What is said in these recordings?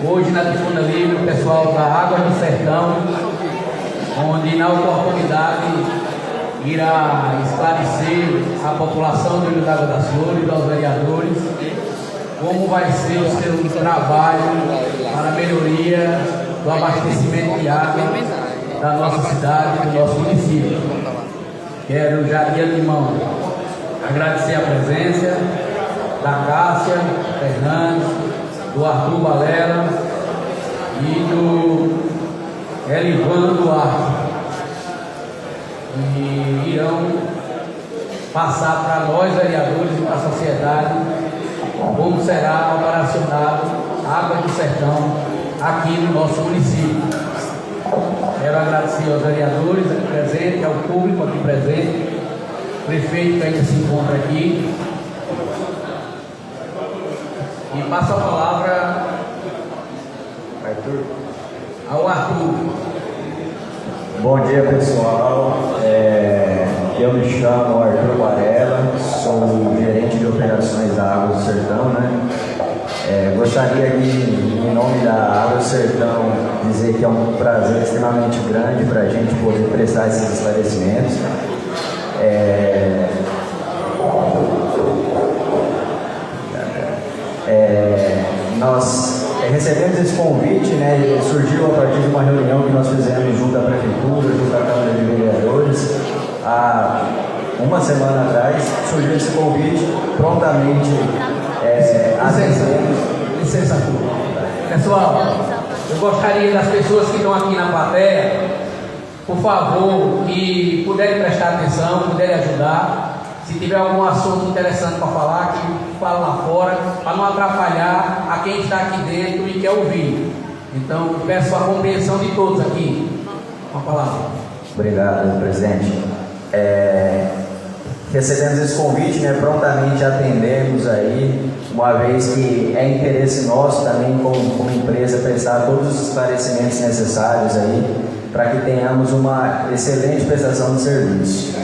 Hoje na tribuna livre o pessoal da Águas do Sertão, onde na oportunidade irá esclarecer a população do Rio d'Água das Flores, aos vereadores, como vai ser o seu trabalho para a melhoria do abastecimento de água da nossa cidade, do nosso município. Quero já de antemão agradecer a presença da Cássia Fernandes, do Arthur Balela e do Elivan Duarte, que irão passar para nós vereadores e para a sociedade como será operacionado a Água do Sertão aqui no nosso município. Quero agradecer aos vereadores aqui presentes, ao público aqui presente, o prefeito que ainda se encontra aqui. E passo a palavra ao Arthur. Bom dia, pessoal. Eu me chamo Arthur Varela, sou gerente de operações da Água do Sertão, né? Gostaria aqui, em nome da Água do Sertão, dizer que é um prazer extremamente grande para a gente poder prestar esses esclarecimentos. Nós recebemos esse convite, né? Ele surgiu a partir de uma reunião que nós fizemos junto à Prefeitura, junto à Câmara de Vereadores, há uma semana atrás. Surgiu esse convite, prontamente Licença, Arthur. Pessoal, eu gostaria das pessoas que estão aqui na plateia, por favor, que puderem prestar atenção, puderem ajudar. Se tiver algum assunto interessante para falar, que fala lá fora, para não atrapalhar a quem está aqui dentro e quer ouvir. Então, peço a compreensão de todos aqui. Uma palavra. Obrigado, presidente. Recebemos esse convite, né? Prontamente atendemos aí, uma vez que é interesse nosso também, como empresa, prestar todos os esclarecimentos necessários aí, para que tenhamos uma excelente prestação de serviço.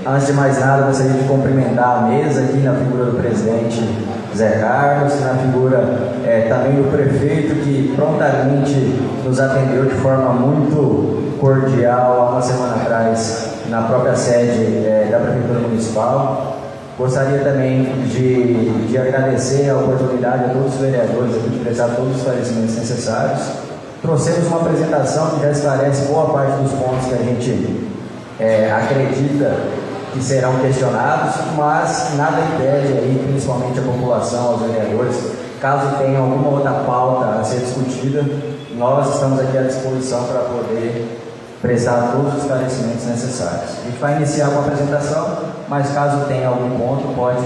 Antes de mais nada, gostaria de cumprimentar a mesa aqui na figura do presidente Zé Carlos, na figura também do prefeito, que prontamente nos atendeu de forma muito cordial há uma semana atrás na própria sede da Prefeitura Municipal. Gostaria também de agradecer a oportunidade a todos os vereadores aqui de prestar todos os esclarecimentos necessários. Trouxemos uma apresentação que já esclarece boa parte dos pontos que a gente acredita que serão questionados, mas nada impede aí, principalmente a população, aos vereadores, caso tenham alguma outra pauta a ser discutida, nós estamos aqui à disposição para poder prestar todos os esclarecimentos necessários. A gente vai iniciar com a apresentação, mas caso tenha algum ponto, pode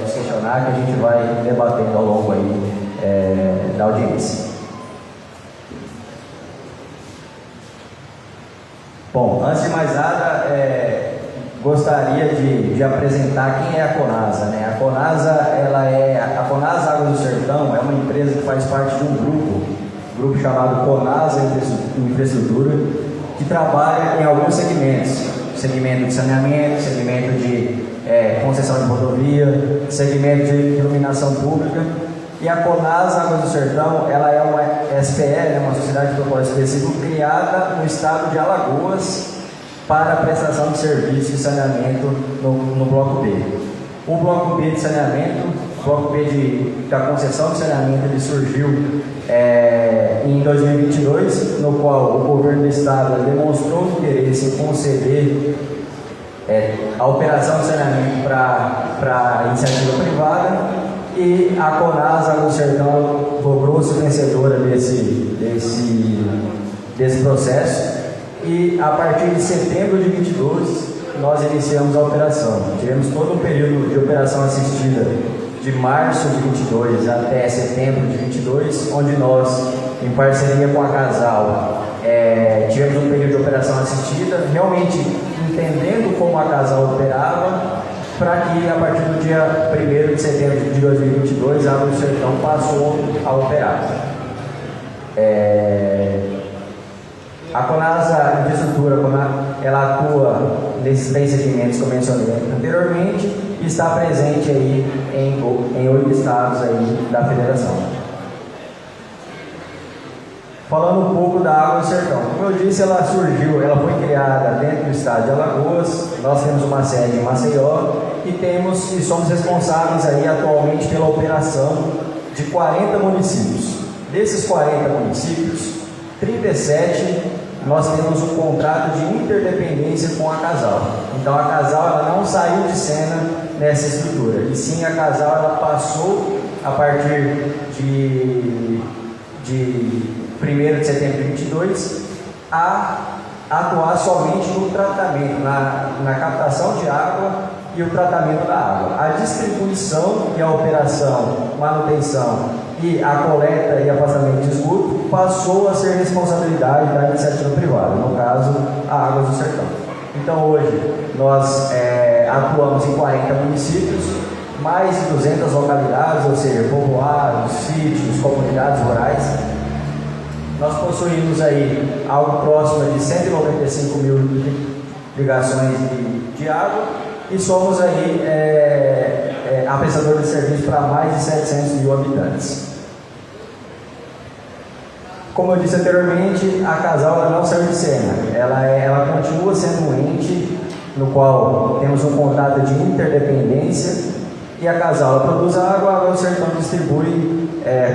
nos questionar, que a gente vai debatendo ao longo aí da audiência. Bom, antes de mais nada, gostaria de apresentar quem é a Conasa, né? A Conasa, a Conasa Água do Sertão é uma empresa que faz parte de um grupo chamado Conasa Infraestrutura, que trabalha em alguns segmentos: segmento de saneamento, segmento de concessão de rodovia, segmento de iluminação pública. E a Conasa Água do Sertão, ela é uma SPE, uma sociedade de propósito específico, criada no estado de Alagoas para a prestação de serviços de saneamento no Bloco B. O Bloco B de saneamento, o Bloco B da concessão de saneamento, ele surgiu em 2022, no qual o governo do estado demonstrou interesse em conceder a operação de saneamento para a iniciativa privada, e a Conasa Água do Sertão logrou-se vencedora desse processo, e a partir de setembro de 2022 nós iniciamos a operação. Tivemos todo um período de operação assistida de março de 22 até setembro de 22, onde nós, em parceria com a Casal, tivemos um período de operação assistida, realmente entendendo como a Casal operava, para que a partir do dia 1º de setembro de 2022 a Água do Sertão passou a operar. A Conasa Infraestrutura, ela atua nesses 3 segmentos que eu mencionei anteriormente, e está presente aí em 8 estados aí da federação. Falando um pouco da Água do Sertão, como eu disse, ela foi criada dentro do estado de Alagoas. Nós temos uma sede em Maceió e somos responsáveis aí atualmente pela operação de 40 municípios. Desses 40 municípios, 37 nós temos um contrato de interdependência com a Casal. Então a Casal ela não saiu de cena nessa estrutura, e sim a Casal ela passou a partir de 1º de setembro de 2022 a atuar somente no tratamento, na captação de água e o tratamento da água. A distribuição e a operação, manutenção e a coleta e afastamento de esgoto passou a ser responsabilidade da iniciativa privada, no caso, a Águas do Sertão. Então hoje nós atuamos em 40 municípios, mais de 200 localidades, ou seja, povoados, sítios, comunidades rurais. Nós possuímos aí algo próximo de 195 mil ligações de água e somos aí prestador de serviço para mais de 700 mil habitantes. Como eu disse anteriormente, a Casal ela não saiu de cena, ela continua sendo um ente no qual temos um contrato de interdependência, e a Casal ela produz água, a Água do Sertão distribui,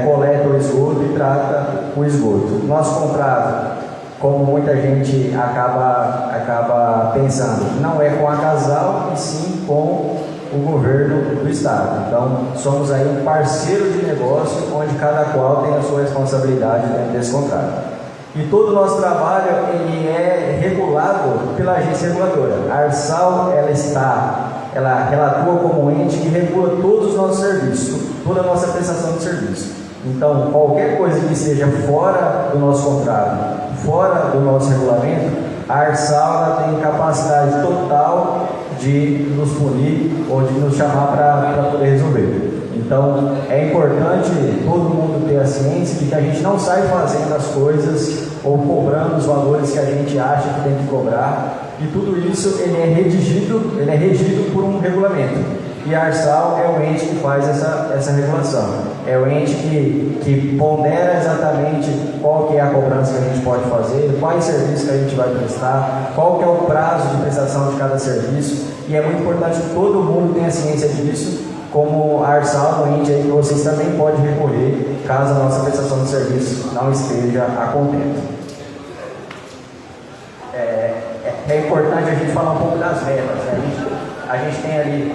coleta o esgoto e trata o esgoto. Nosso contrato, como muita gente acaba pensando, não é com a Casal, e sim com o governo do estado. Então, somos aí um parceiro de negócio, onde cada qual tem a sua responsabilidade dentro desse contrato. E todo o nosso trabalho ele é regulado pela agência reguladora. A ARSAL ela atua como ente que regula todos os nossos serviços, toda a nossa prestação de serviço. Então, qualquer coisa que esteja fora do nosso contrato, fora do nosso regulamento, a ARSAL ela tem capacidade total de nos punir ou de nos chamar para poder resolver. Então, é importante todo mundo ter a ciência de que a gente não sai fazendo as coisas ou cobrando os valores que a gente acha que tem que cobrar, e tudo isso ele é regido por um regulamento. E a ARSAL é o ente que faz essa regulação, é o ente que pondera exatamente qual que é a cobrança que a gente pode fazer, quais serviços que a gente vai prestar, qual que é o prazo de prestação de cada serviço, e é muito importante que todo mundo tenha ciência disso, como a ARSAL, um ente aí que vocês também podem recorrer caso a nossa prestação de serviço não esteja a contento. É importante a gente falar um pouco das metas, né? A gente tem ali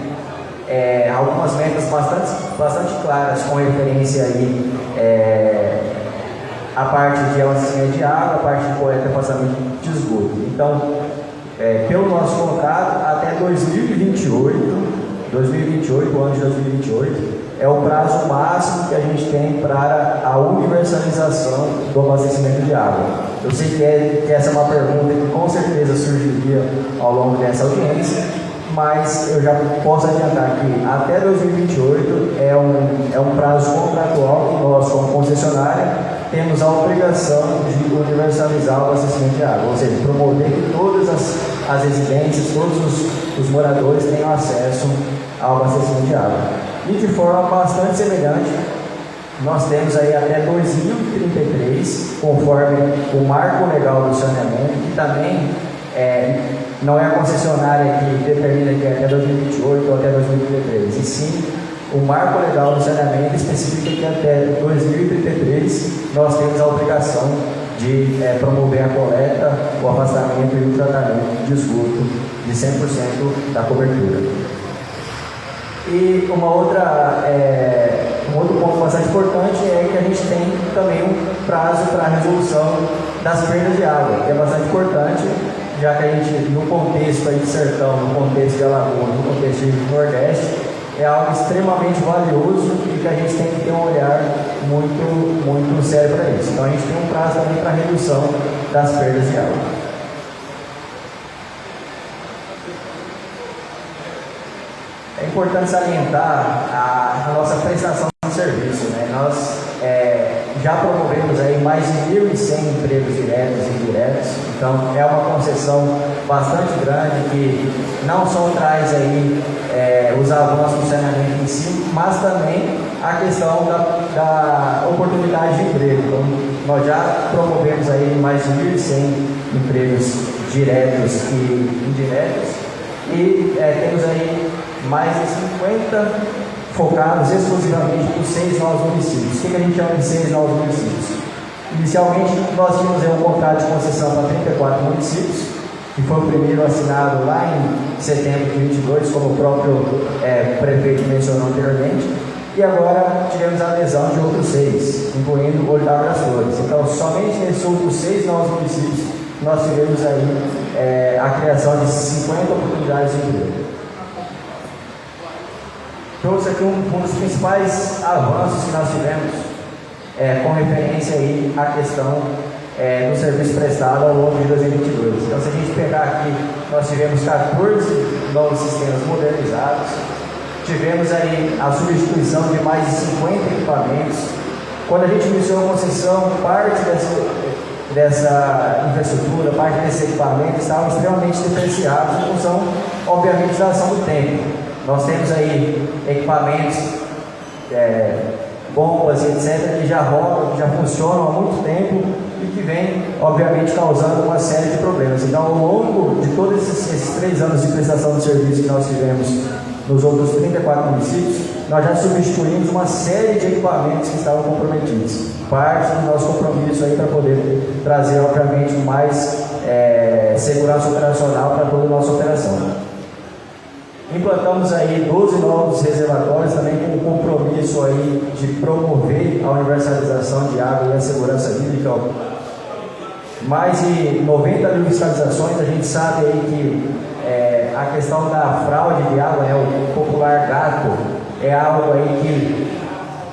algumas metas bastante claras com referência aí a parte de abastecimento de água, a parte de coleta e afastamento de esgoto. Então, pelo nosso contrato, até 2028, o ano de 2028, é o prazo máximo que a gente tem para a universalização do abastecimento de água. Eu sei que essa é uma pergunta que com certeza surgiria ao longo dessa audiência, mas eu já posso adiantar que até 2028 é um prazo contratual que nós, como concessionária, temos a obrigação de universalizar o abastecimento de água, ou seja, promover que todas as residências, todos os moradores tenham acesso ao abastecimento de água. E de forma bastante semelhante, nós temos aí até 2033, conforme o marco legal do saneamento, que também não é a concessionária que determina que é até 2028 ou até 2033, e sim o marco legal do saneamento especifica que até 2033 nós temos a obrigação de promover a coleta, o afastamento e o tratamento de esgoto de 100% da cobertura. E um outro ponto bastante importante é que a gente tem também um prazo para a resolução das perdas de água, que é bastante importante, já que a gente, no contexto aí de sertão, no contexto de Alagoas, no contexto do Nordeste, é algo extremamente valioso e que a gente tem que ter um olhar muito, muito sério para isso. Então a gente tem um prazo também para a redução das perdas de água. É importante salientar a nossa prestação de serviço, né? Nós já promovemos aí mais de 1.100 empregos diretos e indiretos. Então é uma concessão bastante grande que não só traz aí os avanços do saneamento em si, mas também a questão da oportunidade de emprego. Então, nós já promovemos aí mais de 1.100 empregos diretos e indiretos e temos aí mais de 50 focados exclusivamente nos 6 novos municípios. O que a gente chama de 6 novos municípios? Inicialmente, nós tínhamos um contrato de concessão para 34 municípios, que foi o primeiro assinado lá em setembro de 2022, como o próprio prefeito mencionou anteriormente, e agora tivemos a adesão de outros 6, incluindo o Olho d'Água das Flores. Então, somente nesses outros 6 novos municípios, nós tivemos aí a criação de 50 oportunidades de emprego. Trouxe aqui um dos principais avanços que nós tivemos com referência aí à questão do serviço prestado ao longo de 2022. Então, se a gente pegar aqui, nós tivemos 14 novos sistemas modernizados, tivemos aí a substituição de mais de 50 equipamentos. Quando a gente iniciou a concessão, parte dessa infraestrutura, parte desse equipamento estavam extremamente depreciados em função, obviamente, da ação do tempo. Nós temos aí equipamentos, bombas, etc., que já rodam, que já funcionam há muito tempo e que vem, obviamente, causando uma série de problemas. Então, ao longo de todos esses 3 anos de prestação de serviço que nós tivemos nos outros 34 municípios, nós já substituímos uma série de equipamentos que estavam comprometidos. Parte do nosso compromisso aí para poder trazer, obviamente, mais segurança operacional para toda a nossa operação. Implantamos aí 12 novos reservatórios, também com o compromisso aí de promover a universalização de água e a segurança hídrica. Mais de 90 mil fiscalizações. A gente sabe aí que a questão da fraude de água, o popular gato, é algo aí que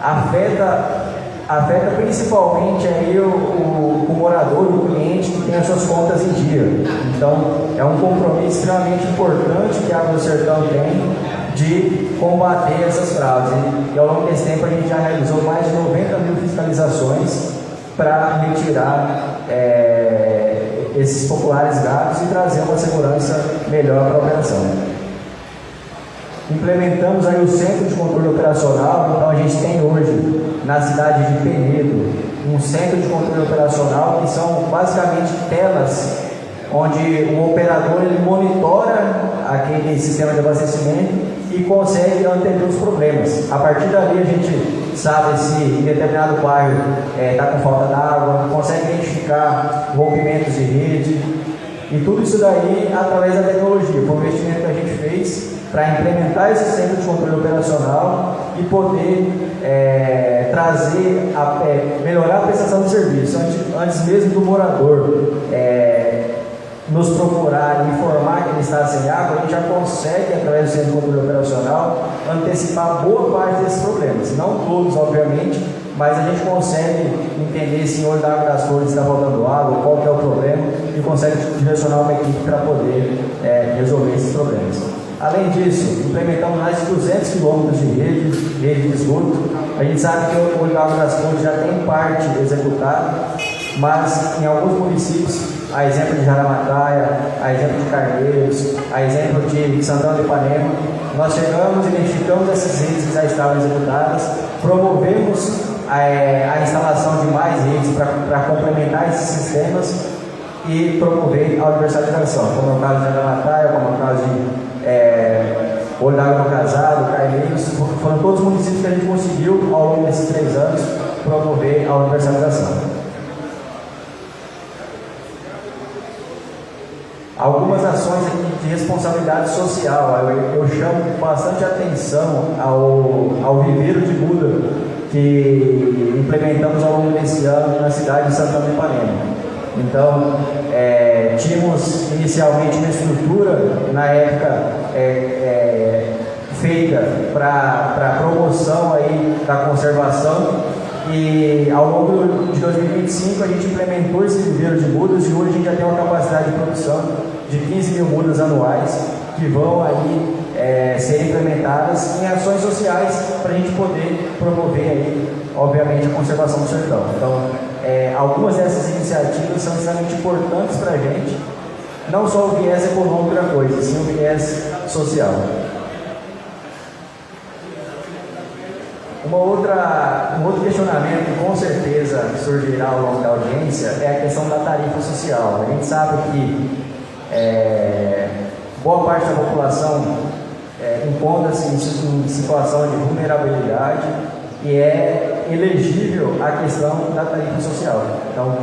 afeta principalmente aí o morador, o cliente que tem as suas contas em dia. Então, é um compromisso extremamente importante que a Água do Sertão tem de combater essas fraudes. E ao longo desse tempo a gente já realizou mais de 90 mil fiscalizações para retirar esses populares gatos e trazer uma segurança melhor para a operação. Implementamos aí o Centro de Controle Operacional. Então a gente tem hoje na cidade de Penedo um Centro de Controle Operacional, que são basicamente telas onde o operador ele monitora aquele sistema de abastecimento e consegue antever os problemas. A partir dali a gente sabe se em determinado bairro está com falta d'água, consegue identificar rompimentos de rede e tudo isso daí através da tecnologia. Foi um investimento que a gente fez para implementar esse centro de controle operacional e poder trazer, melhorar a prestação de serviço. Antes mesmo do morador nos procurar e informar que ele está sem água, a gente já consegue, através do centro de controle operacional, antecipar boa parte desses problemas. Não todos, obviamente, mas a gente consegue entender se o Olho d'Água das Flores está faltando água, qual que é o problema, e consegue direcionar uma equipe para poder resolver esses problemas. Além disso, implementamos mais de 200 quilômetros de rede de esgoto. A gente sabe que o Olho d'Água das Flores já tem parte executada, mas em alguns municípios, a exemplo de Jaramataia, a exemplo de Carneiros, a exemplo de Santana do Ipanema, nós chegamos, identificamos essas redes que já estavam executadas, promovemos a instalação de mais redes para complementar esses sistemas e promover a universalização, como é o caso de Jaramataia, como é o caso de Olho d'Água do Casado, Carneiros. Foram todos os municípios que a gente conseguiu, ao longo desses 3 anos, promover a universalização. Algumas ações aqui de responsabilidade social. Eu chamo bastante atenção ao viveiro de muda que implementamos ao longo desse ano na cidade de Santana do Ipanema. Então, tínhamos inicialmente uma estrutura, na época, feita para promoção aí da conservação, e ao longo de 2025 a gente implementou esse viveiro de mudas e hoje a gente já tem uma capacidade de produção de 15 mil mudas anuais que vão aí ser implementadas em ações sociais para a gente poder promover aí, obviamente, a conservação do sertão. Então, algumas dessas iniciativas são extremamente importantes para a gente, não só o viés econômico da coisa, sim o viés social. Um outro questionamento que com certeza surgirá ao longo da audiência é a questão da tarifa social. A gente sabe que boa parte da população encontra-se em situação de vulnerabilidade e é elegível a questão da tarifa social. Então,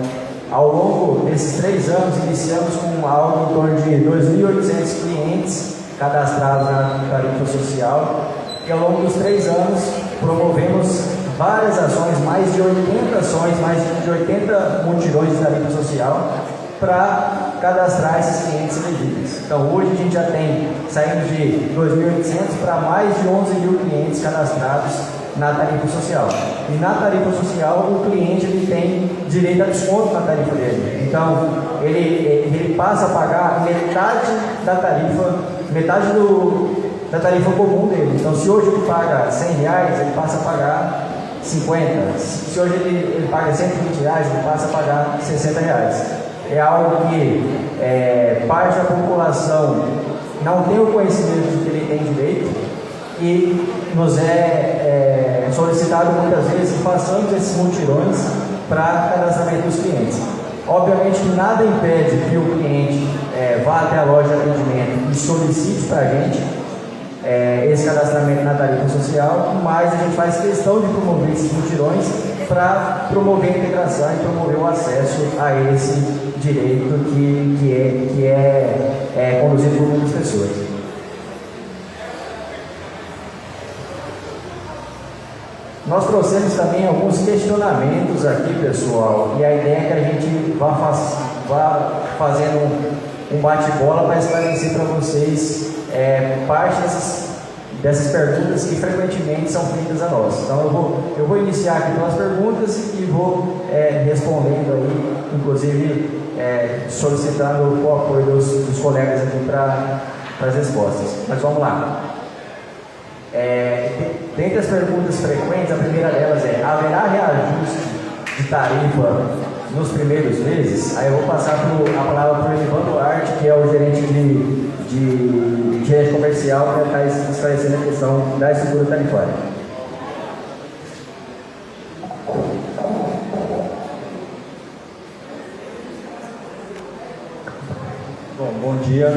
ao longo desses 3 anos, iniciamos com algo em torno de 2.800 clientes cadastrados na tarifa social e ao longo dos 3 anos promovemos várias ações, mais de 80 ações, mais de 80 mutirões de tarifa social para cadastrar esses clientes elegíveis. Então hoje a gente já tem, saindo de 2.800 para mais de 11.000 clientes cadastrados na tarifa social. E na tarifa social o cliente ele tem direito a desconto na tarifa dele. Então ele passa a pagar metade da tarifa, metade da tarifa comum dele. Então se hoje ele paga R$100, ele passa a pagar 50. Se hoje ele paga R$120, ele passa a pagar R$60. É algo que parte da população não tem o conhecimento de que ele tem direito e nos é solicitado muitas vezes que façamos esses mutirões para cadastramento dos clientes. Obviamente que nada impede que o cliente vá até a loja de atendimento e solicite para a gente esse cadastramento na tarifa social, mas a gente faz questão de promover esses mutirões para promover a integração e promover o acesso a esse direito que é conduzido por muitas pessoas. Nós trouxemos também alguns questionamentos aqui, pessoal, e a ideia é que a gente vá fazendo um bate-bola para esclarecer para vocês parte dessas perguntas que frequentemente são feitas a nós. Então eu vou iniciar aqui pelas perguntas e vou respondendo aí, inclusive solicitando o apoio dos colegas aqui para as respostas. Mas vamos lá. Dentre as perguntas frequentes, a primeira delas é: haverá reajuste de tarifa nos primeiros meses? Aí eu vou passar a palavra para o Ivan Duarte, que é o gerente de gerente comercial, para estar esclarecendo a questão da estrutura tarifária. Bom dia.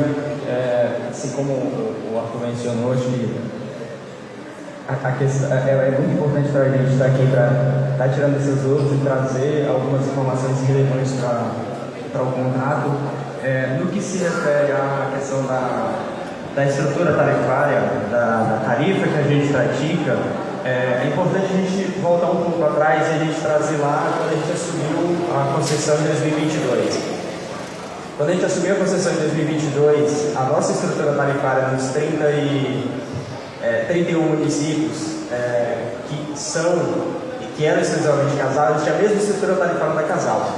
Assim como o Arthur mencionou, acho que a questão, é muito importante para a gente estar aqui para estar tirando essas dúvidas e trazer algumas informações relevantes para o contrato. No que se refere à questão da estrutura tarifária, da tarifa que a gente pratica, é importante a gente voltar um pouco atrás e a gente trazer lá quando a gente assumiu a concessão em 2022. Quando a gente assumiu a concessão em 2022, a nossa estrutura tarifária nos 31 municípios que eram exclusivamente casados, tinha a mesma estrutura tarifária da Casal.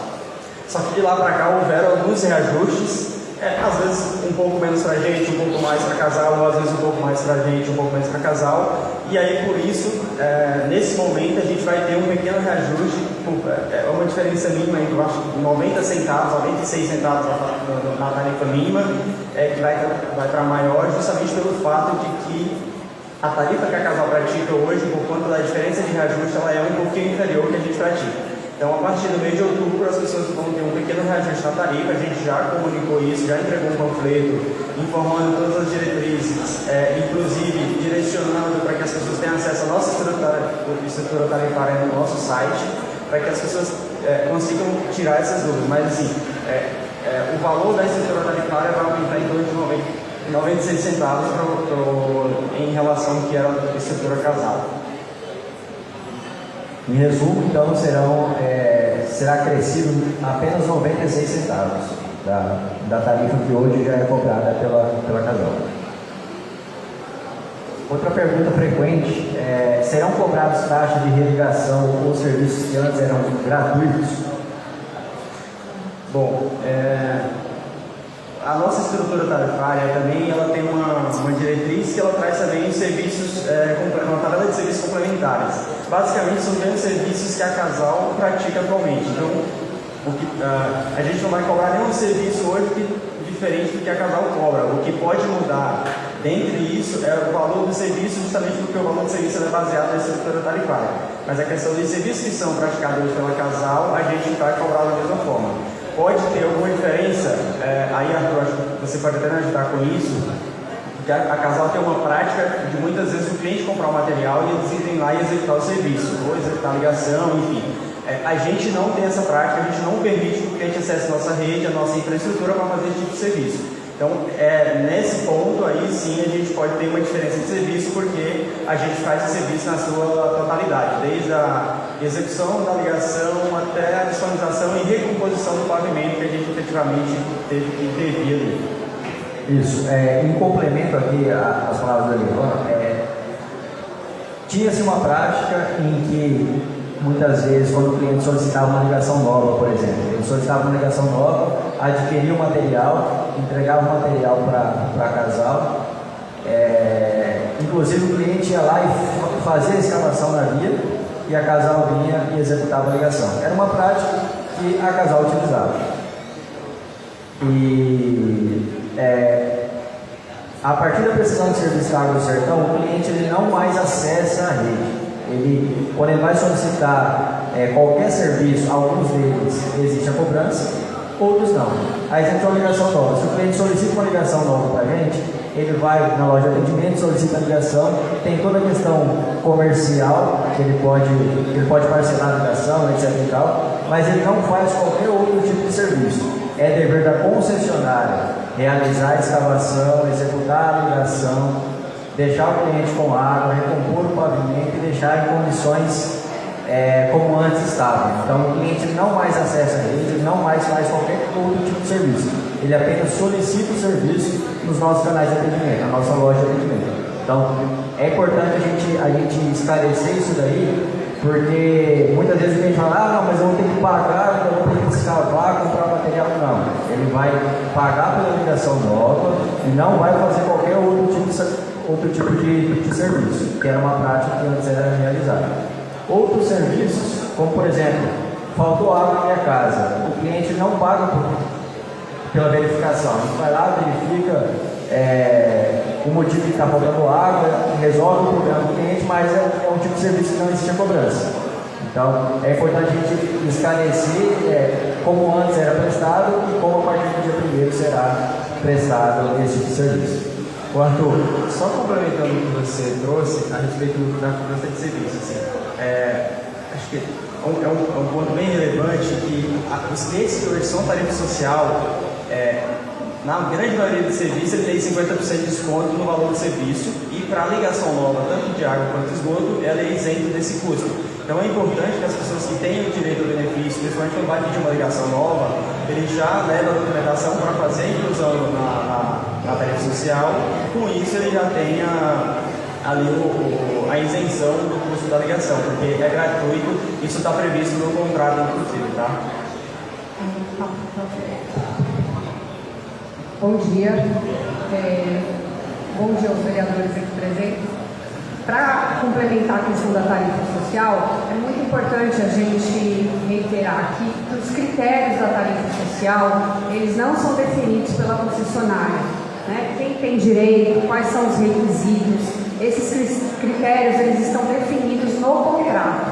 Só que de lá para cá houveram alguns reajustes, às vezes um pouco menos para a gente, um pouco mais para Casal, ou às vezes um pouco mais para a gente, um pouco menos para Casal. E aí por isso, nesse momento a gente vai ter um pequeno reajuste, uma diferença mínima entre 90 centavos, 96 centavos na tarifa mínima, que vai para maior, justamente pelo fato de que a tarifa que a Casal pratica hoje, por conta da diferença de reajuste, ela é um pouquinho inferior ao que a gente pratica. Então, a partir do mês de outubro, as pessoas vão ter um pequeno reajuste na tarifa. A gente já comunicou isso, já entregou um panfleto informando todas as diretrizes, inclusive direcionando para que as pessoas tenham acesso à nossa estrutura tarifária no nosso site, para que as pessoas consigam tirar essas dúvidas. Mas, assim, o valor da estrutura tarifária vai aumentar em torno de 96 centavos em relação ao que era a estrutura Casal. Em resumo, então, será crescido apenas 96 centavos da tarifa que hoje já é cobrada pela Casal. Outra pergunta frequente serão cobrados taxas de irrigação ou serviços que antes eram gratuitos? Bom, a nossa estrutura tarifária também ela tem uma diretriz que ela traz também serviços, uma tabela de serviços complementares. basicamente são os mesmos serviços que a Casal pratica atualmente. Então, a gente não vai cobrar nenhum serviço hoje diferente do que a Casal cobra. O que pode mudar dentre isso é o valor do serviço, justamente porque o valor do serviço é baseado na estrutura tarifária. Mas a questão dos serviços que são praticados hoje pela Casal, a gente vai cobrar da mesma forma. Pode ter alguma diferença, aí Arthur, acho que você pode até me ajudar com isso, porque a Casal tem uma prática de muitas vezes o cliente comprar o material e eles irem lá e executar o serviço, ou executar a ligação, enfim. A gente não tem essa prática, a gente não permite que o cliente acesse nossa rede, a nossa infraestrutura para fazer esse tipo de serviço. Então, nesse ponto aí sim a gente pode ter uma diferença de serviço, porque a gente faz o serviço na sua totalidade, desde a execução da ligação até a disponibilização e recomposição do pavimento que a gente efetivamente teve que intervir ali. Isso, em complemento aqui às palavras do Elivan, tinha-se uma prática em que muitas vezes, quando o cliente solicitava uma ligação nova, por exemplo, ele solicitava uma ligação nova, adquiria o material, entregava o material para a Casal, inclusive o cliente ia lá e fazia a escavação na via e a Casal vinha e executava a ligação. Era uma prática que a Casal utilizava. E a partir da prestação de serviço da Água do Sertão, o cliente ele não mais acessa a rede. Quando ele vai solicitar qualquer serviço, alguns deles existe a cobrança, outros não. Aí entra uma ligação nova. Se o cliente solicita uma ligação nova para a gente, ele vai na loja de atendimento, solicita a ligação, tem toda a questão comercial, que ele pode parcelar a ligação, etc e tal, mas ele não faz qualquer outro tipo de serviço. É dever da concessionária realizar a escavação, executar a ligação, deixar o cliente com água, recompor o pavimento e deixar em condições como antes estava. Então o cliente não mais acessa a rede, ele não mais faz qualquer outro tipo de serviço. Ele apenas solicita o serviço nos nossos canais de atendimento, na nossa loja de atendimento. Então é importante a gente esclarecer isso daí, porque muitas vezes o cliente fala, não, mas eu vou ter que pagar, eu vou ter que escavar, comprar material. Não, ele vai pagar pela ligação nova e não vai fazer qualquer outro tipo de serviço, que era uma prática que antes era realizada. Outros serviços, como por exemplo, faltou água na minha casa, o cliente não paga pela verificação, a gente vai lá, verifica o motivo que está faltando água, resolve o problema do cliente, mas é um tipo de serviço que não existe a cobrança. Então é importante a gente esclarecer como antes era prestado e como a partir do dia 1º será prestado esse tipo de serviço. Arthur, só complementando o que você trouxe a respeito da cobrança de serviço, assim, acho que é um ponto bem relevante que os clientes que hoje são tarifa social, na grande maioria do serviço, ele tem 50% de desconto no valor do serviço e para a ligação nova, tanto de água quanto de esgoto, ela é isenta desse custo. Então é importante que as pessoas que têm o direito ao benefício, principalmente quando vai pedir uma ligação nova, ele já leva a documentação para fazer a inclusão na tarifa social, e com isso ele já tenha ali a isenção do custo da ligação, porque é gratuito, isso está previsto no contrato inclusive, tá? Bom dia. Bom dia aos vereadores aqui presentes. Para complementar a questão da tarifa social, é muito importante a gente reiterar que os critérios da tarifa social, eles não são definidos pela concessionária, né? Quem tem direito, quais são os requisitos, esses critérios eles estão definidos no contrato,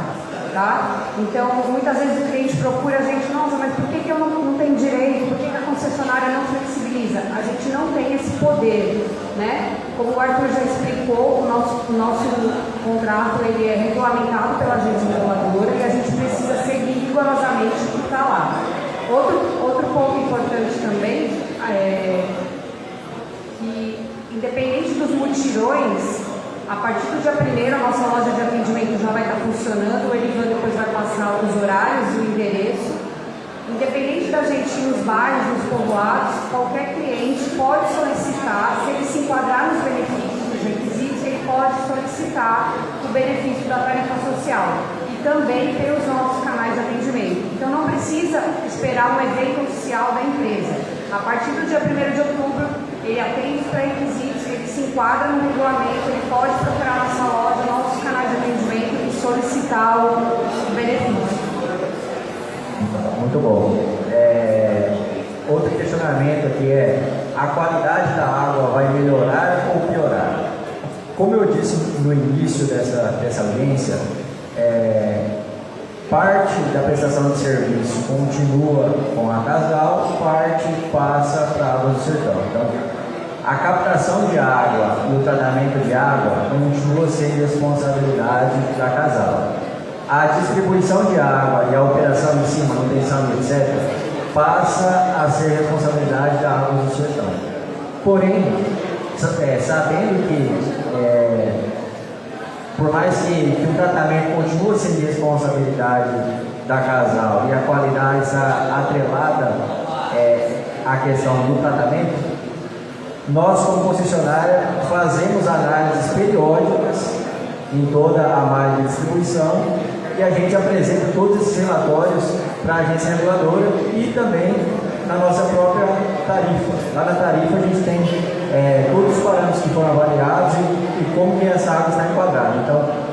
tá? Então, muitas vezes o cliente procura a gente, nossa, mas por que eu não tenho direito? Por que a concessionária não flexibiliza? A gente não tem esse poder, né? Como o Arthur já explicou, o nosso contrato ele é regulamentado pela agência reguladora e a gente precisa seguir rigorosamente o que está lá. Outro ponto importante também é que, independente dos mutirões, a partir do dia 1º, a nossa loja de atendimento já vai estar funcionando, o Elivan depois vai passar os horários e o endereço. Independente da gente ir nos bairros, nos povoados, qualquer cliente pode solicitar, se ele se enquadrar nos benefícios, nos requisitos, ele pode solicitar o benefício da tarifa social. E também pelos nossos canais de atendimento. Então não precisa esperar um evento oficial da empresa. A partir do dia 1º de outubro, ele atende os pré-requisitos, ele se enquadra no regulamento, ele pode procurar nossa loja, nossos canais de atendimento e solicitar o benefício. Muito bom. Outro questionamento aqui a qualidade da água vai melhorar ou piorar? Como eu disse no início dessa audiência, parte da prestação de serviço continua com a Casal, parte passa para a Água do Sertão. Então, a captação de água e o tratamento de água continua sendo responsabilidade da Casal. A distribuição de água e a operação em si, manutenção e etc., passa a ser responsabilidade da Água do Sertão. Porém, sabendo que, por mais que o tratamento continue sendo responsabilidade da Casal e a qualidade está atrelada à questão do tratamento, nós, como concessionária, fazemos análises periódicas em toda a malha de distribuição e a gente apresenta todos esses relatórios para a agência reguladora e também na nossa própria tarifa. Lá na tarifa a gente tem todos os parâmetros que foram avaliados e como que essa água está enquadrada. Então,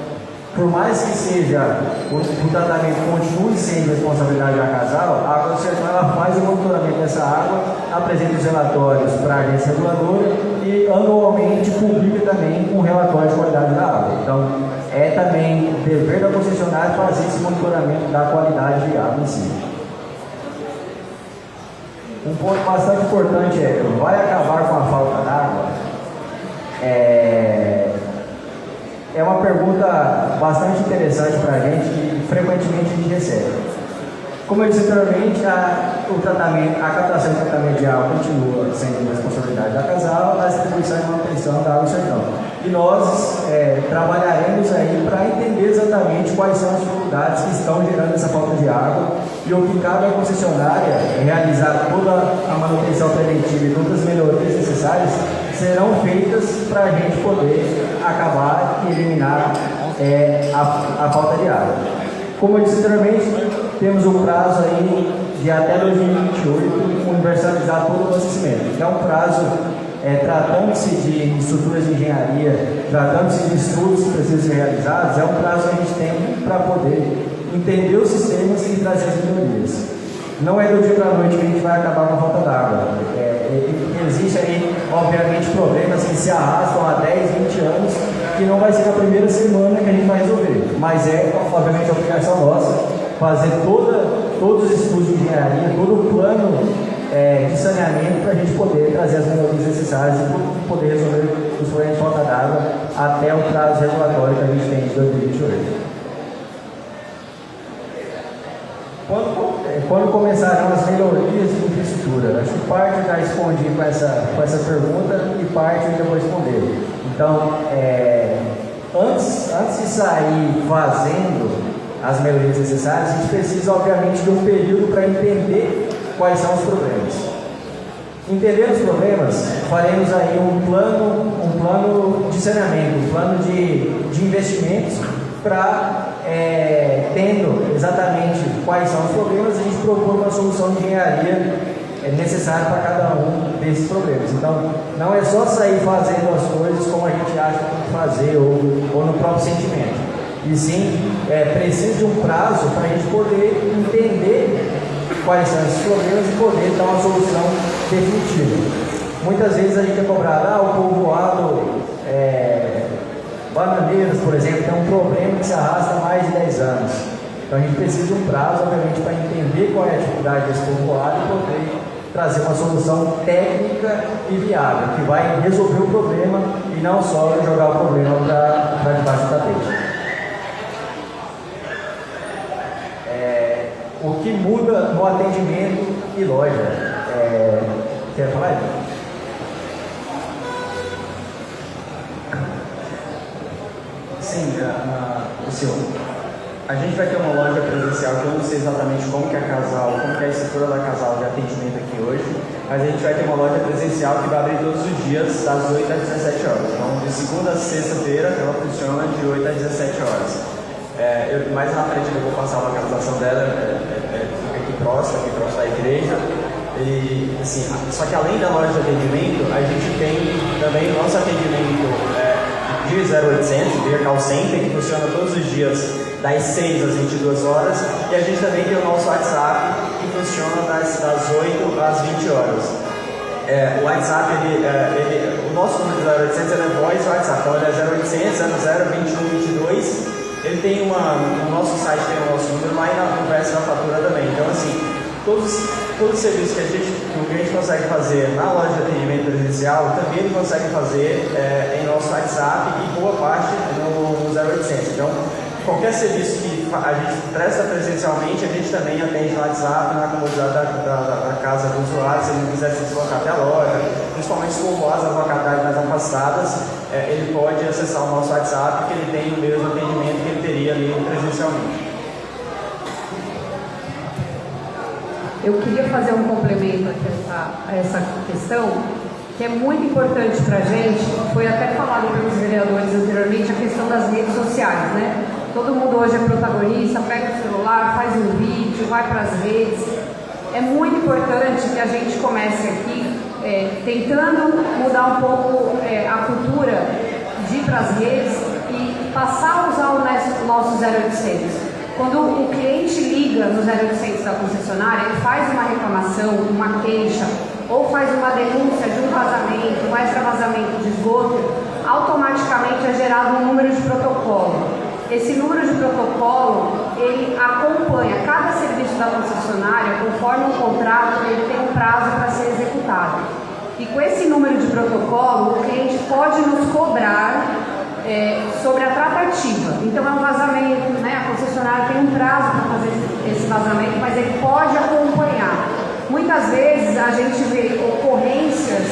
por mais que seja o tratamento continue sendo responsabilidade da Casal, a Água do Sertão ela faz o monitoramento dessa água, apresenta os relatórios para a agência reguladora e anualmente publica também um relatório de qualidade da água. Então, é também dever da concessionária fazer esse monitoramento da qualidade de água em si. Um ponto bastante importante vai acabar com a falta d'água? É uma pergunta bastante interessante para a gente que frequentemente a gente recebe. Como eu disse anteriormente, a captação e o tratamento de água continua sendo responsabilidade da Casal, a distribuição e manutenção da Água do Sertão. E nós trabalharemos aí para entender exatamente quais são as dificuldades que estão gerando essa falta de água e o que cabe à concessionária realizar toda a manutenção preventiva e todas as melhorias necessárias serão feitas para a gente poder acabar e eliminar a falta de água. Como eu disse anteriormente, temos um prazo aí de até 2028 universalizar todo o abastecimento. É um prazo, tratando-se de estruturas de engenharia, tratando-se de estudos que precisam ser realizados, é um prazo que a gente tem para poder entender os sistemas e trazer as melhorias. Não é do dia para a noite que a gente vai acabar com a falta d'água. Existe aí, obviamente, problemas que se arrastam há 10, 20 anos, que não vai ser na primeira semana que a gente vai resolver. Mas obviamente, a obrigação nossa fazer todos os estudos de engenharia, todo o plano de saneamento para a gente poder trazer as melhorias necessárias e poder resolver os problemas de falta d'água até o prazo regulatório que a gente tem de 2028. Quando começarão as melhorias de infraestrutura? Acho que parte já respondi com essa pergunta e parte eu ainda vou responder. Então, antes de sair fazendo as melhorias necessárias, a gente precisa, obviamente, de um período para entender quais são os problemas. Entendendo os problemas, faremos aí um plano de saneamento, um plano de investimentos para, tendo exatamente quais são os problemas, a gente propor uma solução de engenharia necessária para cada um desses problemas. Então, não é só sair fazendo as coisas como a gente acha que tem que fazer ou no próprio sentimento. E sim, precisa de um prazo para a gente poder entender quais são esses problemas e poder dar uma solução definitiva. Muitas vezes a gente é cobrado, o povoado Bananeiras, por exemplo, tem um problema que se arrasta há mais de 10 anos. Então a gente precisa de um prazo, obviamente, para entender qual é a dificuldade desse povoado e poder trazer uma solução técnica e viável, que vai resolver o problema e não só jogar o problema para debaixo do tapete. O que muda no atendimento e loja? Quer falar aí? Sim, senhor. A gente vai ter uma loja presencial que eu não sei exatamente como que é a Casal, como que é a estrutura da Casal de atendimento aqui hoje, mas a gente vai ter uma loja presencial que vai abrir todos os dias, das 8 às 17 horas. Então, de segunda a sexta-feira, ela funciona de 8 às 17 horas. Mais na frente eu vou passar a localização dela, fica aqui próximo da igreja. E, assim, só que além da loja de atendimento, a gente tem também o nosso atendimento de Via 0800, via call center, que funciona todos os dias das 6 às 22 horas, e a gente também tem o nosso WhatsApp, que funciona das 8 às 20 horas. O WhatsApp, o nosso número de 0800 é voz e WhatsApp, então ele é 0800 00 21 22. Ele tem no nosso site tem o nosso número, lá e na conversa da fatura também. Então, assim, todos os serviços que o cliente consegue fazer na loja de atendimento presencial, também ele consegue fazer em nosso WhatsApp e boa parte no 0800. Então, qualquer serviço que a gente presta presencialmente, a gente também atende no WhatsApp, na comodidade da casa do usuário. Se ele não quiser se deslocar até a loja, principalmente se for as localidades mais afastadas, ele pode acessar o nosso WhatsApp, que ele tem o mesmo atendimento que ele teria ali presencialmente. Eu queria fazer um complemento aqui a essa questão, que é muito importante para a gente. Foi até falado pelos vereadores anteriormente, a questão das redes sociais, né? Todo mundo hoje é protagonista, pega o celular, faz um vídeo, vai para as redes. É muito importante que a gente comece aqui tentando mudar um pouco a cultura de ir para as redes e passar a usar o nosso 0800. Quando o cliente liga no 0800 da concessionária, ele faz uma reclamação, uma queixa, ou faz uma denúncia de um vazamento, um extravasamento de esgoto, automaticamente é gerado um número de protocolo. Esse número de protocolo, ele acompanha cada serviço da concessionária, conforme um contrato, ele tem um prazo para ser executado. E com esse número de protocolo, o cliente pode nos cobrar sobre a tratativa. Então é um vazamento, né? A concessionária tem um prazo para fazer esse vazamento, mas ele pode acompanhar. Muitas vezes a gente vê ocorrências,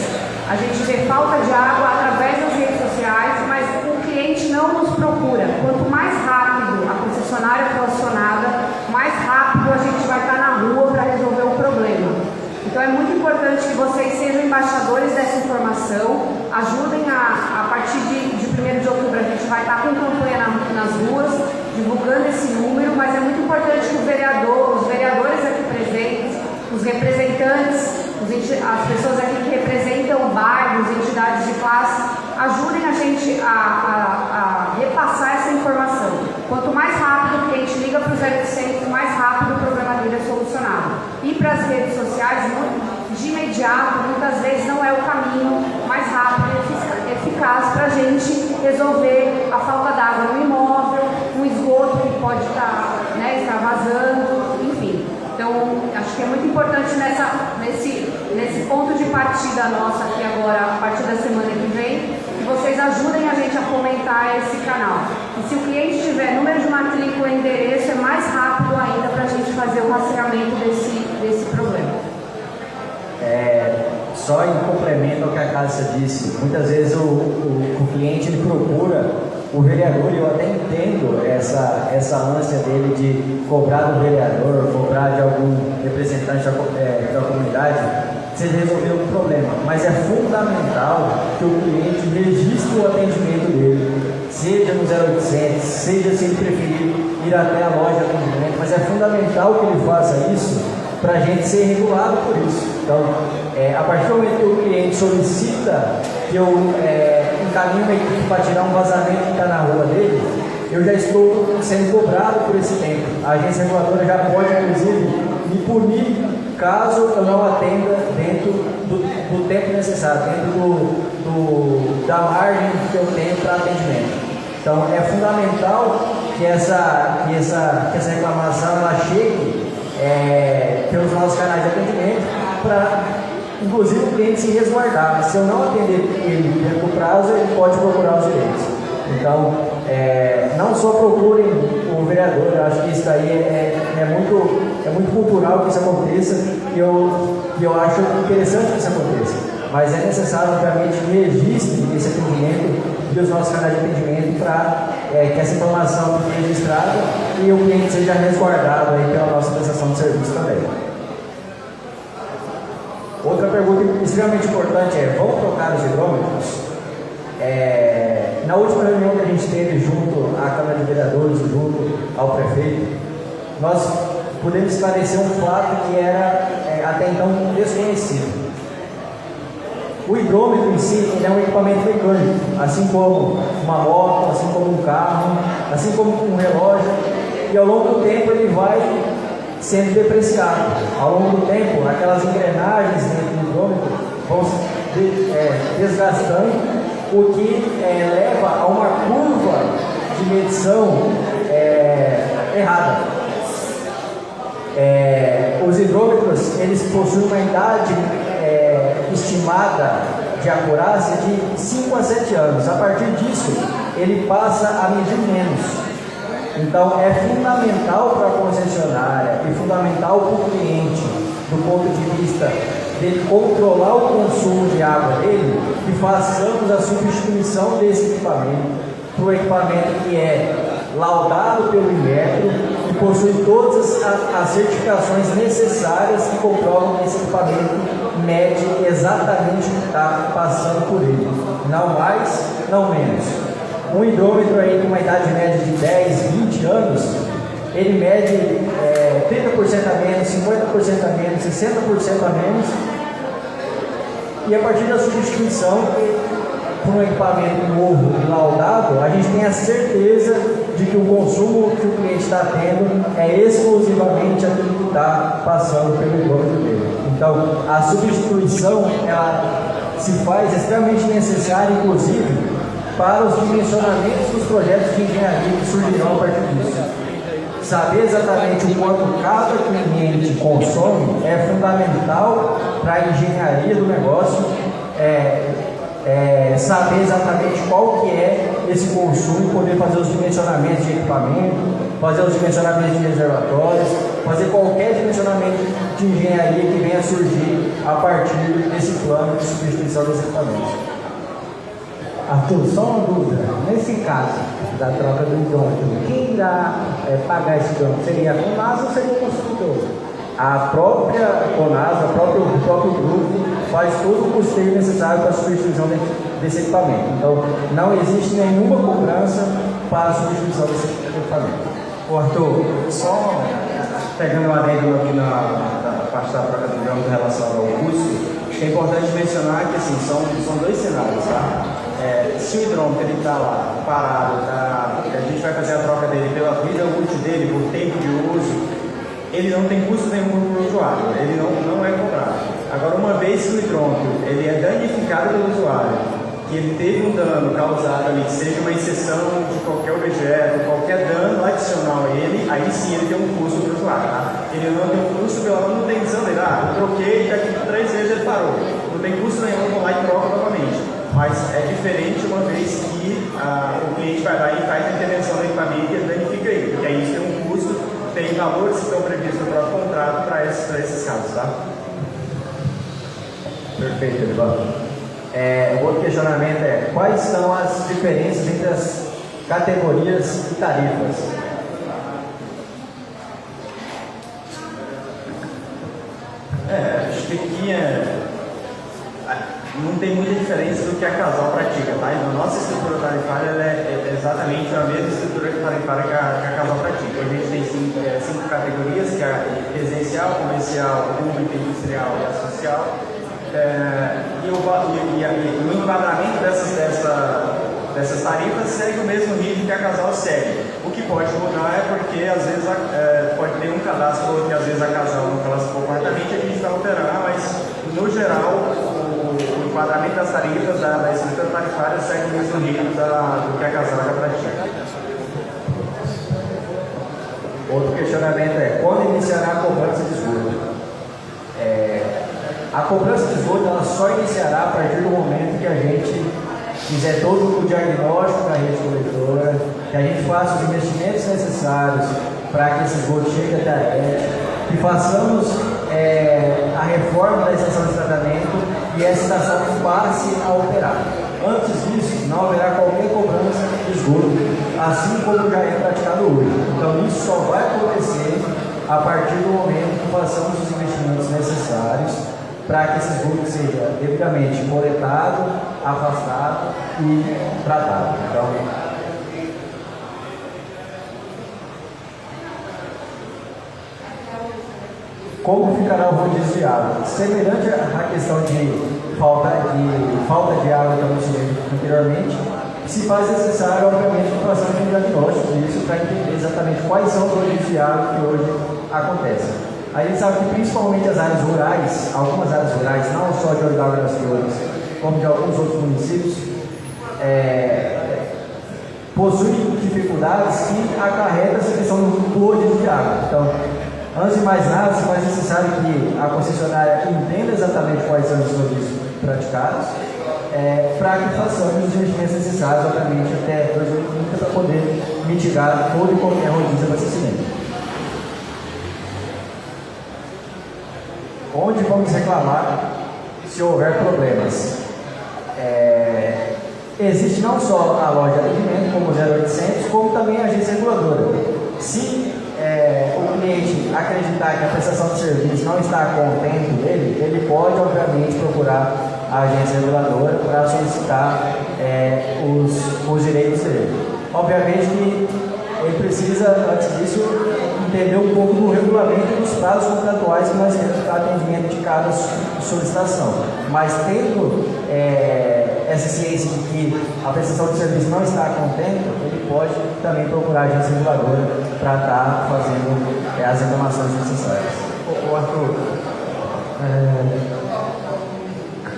a gente vê falta de água através das redes sociais, mas o cliente não nos procura. Quanto mais rápido a concessionária for acionada, mais rápido a gente vai estar na rua para resolver o problema. Então é muito importante que vocês sejam embaixadores dessa informação, ajudem a partir de 1º de outubro a gente vai estar com campanha nas ruas, divulgando esse número, mas é muito importante que os vereadores aqui presentes, os representantes, as pessoas aqui que representam bairros, entidades de classe, ajudem a gente a repassar essa informação. Quanto mais rápido o cliente liga para o 0800, mais rápido o problema dele é solucionado. E para as redes sociais, de imediato, muitas vezes não é o caminho mais rápido e eficaz para a gente resolver a falta d'água no imóvel, um esgoto que pode estar extravasando, enfim. Então, acho que é muito importante nesse ponto de partida nossa aqui agora, a partir da semana que vem, que vocês ajudem a gente a fomentar esse canal. E se o cliente tiver número de matrícula e endereço, é mais rápido ainda para a gente fazer o rastreamento desse problema. Só em complemento ao que a Cássia disse, muitas vezes o cliente ele procura o vereador, e eu até entendo essa ânsia dele de cobrar do vereador, cobrar de algum representante da comunidade, seja resolver um problema, mas é fundamental que o cliente registre o atendimento dele, seja no 0800, seja se ele preferir ir até a loja de atendimento, mas é fundamental que ele faça isso para a gente ser regulado por isso. Então, a partir do momento que o cliente solicita que eu encaminhe uma equipe para tirar um vazamento que está na rua dele, eu já estou sendo cobrado por esse tempo. A agência reguladora já pode, inclusive, me punir caso eu não atenda dentro do tempo necessário, dentro da margem que eu tenho para atendimento. Então, é fundamental que essa reclamação ela chegue pelos nossos canais de atendimento para, inclusive, o cliente se resguardar. Se eu não atender ele dentro do prazo, ele pode procurar os direitos. Então, não só procurem o vereador, eu acho que isso daí é muito cultural que isso aconteça, e eu acho interessante que isso aconteça. Mas é necessário, obviamente, que registre esse atendimento e os nossos canais de atendimento para que essa informação fique registrada e o cliente seja resguardado aí pela nossa prestação de serviço também. Outra pergunta extremamente importante vamos trocar os hidrômetros? Na última reunião que a gente teve junto à Câmara de Vereadores, junto ao prefeito, nós pudemos esclarecer um fato que era até então desconhecido. O hidrômetro em si ele é um equipamento mecânico, assim como uma moto, assim como um carro, assim como um relógio, e ao longo do tempo ele vai sendo depreciado. Ao longo do tempo, aquelas engrenagens dentro do hidrômetro vão se desgastando, o que leva a uma curva de medição errada. Os hidrômetros eles possuem uma idade estimada de acurácia de 5 a 7 anos. A partir disso, ele passa a medir menos. Então, é fundamental para a concessionária e fundamental para o cliente, do ponto de vista dele controlar o consumo de água dele, que façamos a substituição desse equipamento para o equipamento que é laudado pelo Inmetro e possui todas as certificações necessárias que comprovam que esse equipamento mede exatamente o que está passando por ele, não mais, não menos. Um hidrômetro aí com uma idade média de 10, 20 anos, ele mede 30% a menos, 50% a menos, 60% a menos, e a partir da substituição por um equipamento novo e laudado, a gente tem a certeza de que o consumo que o cliente está tendo é exclusivamente aquilo que está passando pelo hidrômetro dele. Então, a substituição ela se faz extremamente necessária, inclusive, para os dimensionamentos dos projetos de engenharia que surgirão a partir disso. Saber exatamente o quanto cada cliente consome é fundamental para a engenharia do negócio, saber exatamente qual que é esse consumo, poder fazer os dimensionamentos de equipamento, fazer os dimensionamentos de reservatórios, fazer qualquer dimensionamento de engenharia que venha a surgir a partir desse plano de substituição dos equipamentos. Arthur, só uma dúvida. Nesse caso da troca do hidrômetro, quem irá pagar esse hidrômetro? Seria a Conasa ou seria o consumidor? A própria Conasa, o próprio grupo, faz todo o custeio necessário para a substituição desse equipamento. Então, não existe nenhuma cobrança para a substituição desse equipamento. Ô Arthur, só pegando uma adendo aqui na parte da troca do hidrômetro em relação ao custo, acho que é importante mencionar que assim, são dois cenários, tá? Se o hidrômetro está lá parado, a gente vai fazer a troca dele pela vida útil dele, por tempo de uso, ele não tem custo nenhum para o usuário, ele não é cobrado. Agora, uma vez que o hidrômetro ele é danificado pelo usuário, que ele teve um dano causado ali, seja uma exceção de qualquer objeto, qualquer dano adicional a ele, aí sim ele tem um custo para o usuário. Tá? Ele não tem um custo pela manutenção dele. Eu troquei, daqui 3 vezes ele parou. Não tem custo nenhum, vou lá e troco novamente. Mas é diferente uma vez que o cliente vai lá e faz a intervenção no equipamento e ele danifica ele, porque aí isso tem um custo, tem valores que estão previstos no próprio contrato para esses casos, tá? Perfeito, Edivaldo. O outro questionamento é: quais são as diferenças entre as categorias e tarifas? Acho que aqui não tem muita diferença do que a Casal pratica, tá? A nossa estrutura tarifária é exatamente a mesma estrutura tarifária que a Casal pratica. A gente tem cinco categorias, que é a residencial, comercial, pública, industrial e a social. E o enquadramento dessas tarifas segue o mesmo ritmo que a Casal segue. O que pode mudar é porque às vezes pode ter um cadastro que às vezes a Casal não classificou corretamente, a gente vai alterar, mas no geral o enquadramento das tarifas da estrutura tarifária segue o mesmo ritmo do que a Casal já pratica. Outro questionamento é: quando iniciará a cobrança de esgoto? A cobrança de esgoto ela só iniciará a partir do momento que a gente fizer todo o diagnóstico da rede coletora, que a gente faça os investimentos necessários para que esse esgoto chegue até a rede, que façamos a reforma da estação de tratamento e essa estação passe a operar. Antes disso, não haverá qualquer cobrança de esgoto, assim como já é praticado hoje. Então, isso só vai acontecer a partir do momento que façamos os investimentos necessários para que esse esgoto seja devidamente coletado, afastado e tratado. Então, como ficará o rodízio de água? Semelhante à questão de falta de água que eu mencionei anteriormente, se faz necessário, obviamente, a fazer um diagnóstico disso para entender exatamente quais são os rodízios de água que hoje acontecem. A gente sabe que principalmente as áreas rurais, algumas áreas rurais, não só de Ourigal das Flores, como de alguns outros municípios, possuem dificuldades que acarretam essa questão do rodízio de água. Então, antes de mais nada, se faz necessário que a concessionária entenda exatamente quais são os rodízios praticados, para que façamos os investimentos necessários, obviamente, até 2030 para poder mitigar todo e qualquer rodízio de abastecimento. Onde vamos reclamar se houver problemas? Existe não só a loja de atendimento, como o 0800, como também a agência reguladora. Se o cliente acreditar que a prestação de serviço não está contente dele, ele pode, obviamente, procurar a agência reguladora para solicitar os direitos dele. Obviamente que ele precisa, antes disso, entender um pouco do regulamento e dos prazos contratuais que nós temos para atendimento de cada solicitação. Mas tendo essa ciência de que a prestação de serviço não está contente, ele pode também procurar a agência reguladora para estar fazendo as reclamações necessárias. Ô Arthur,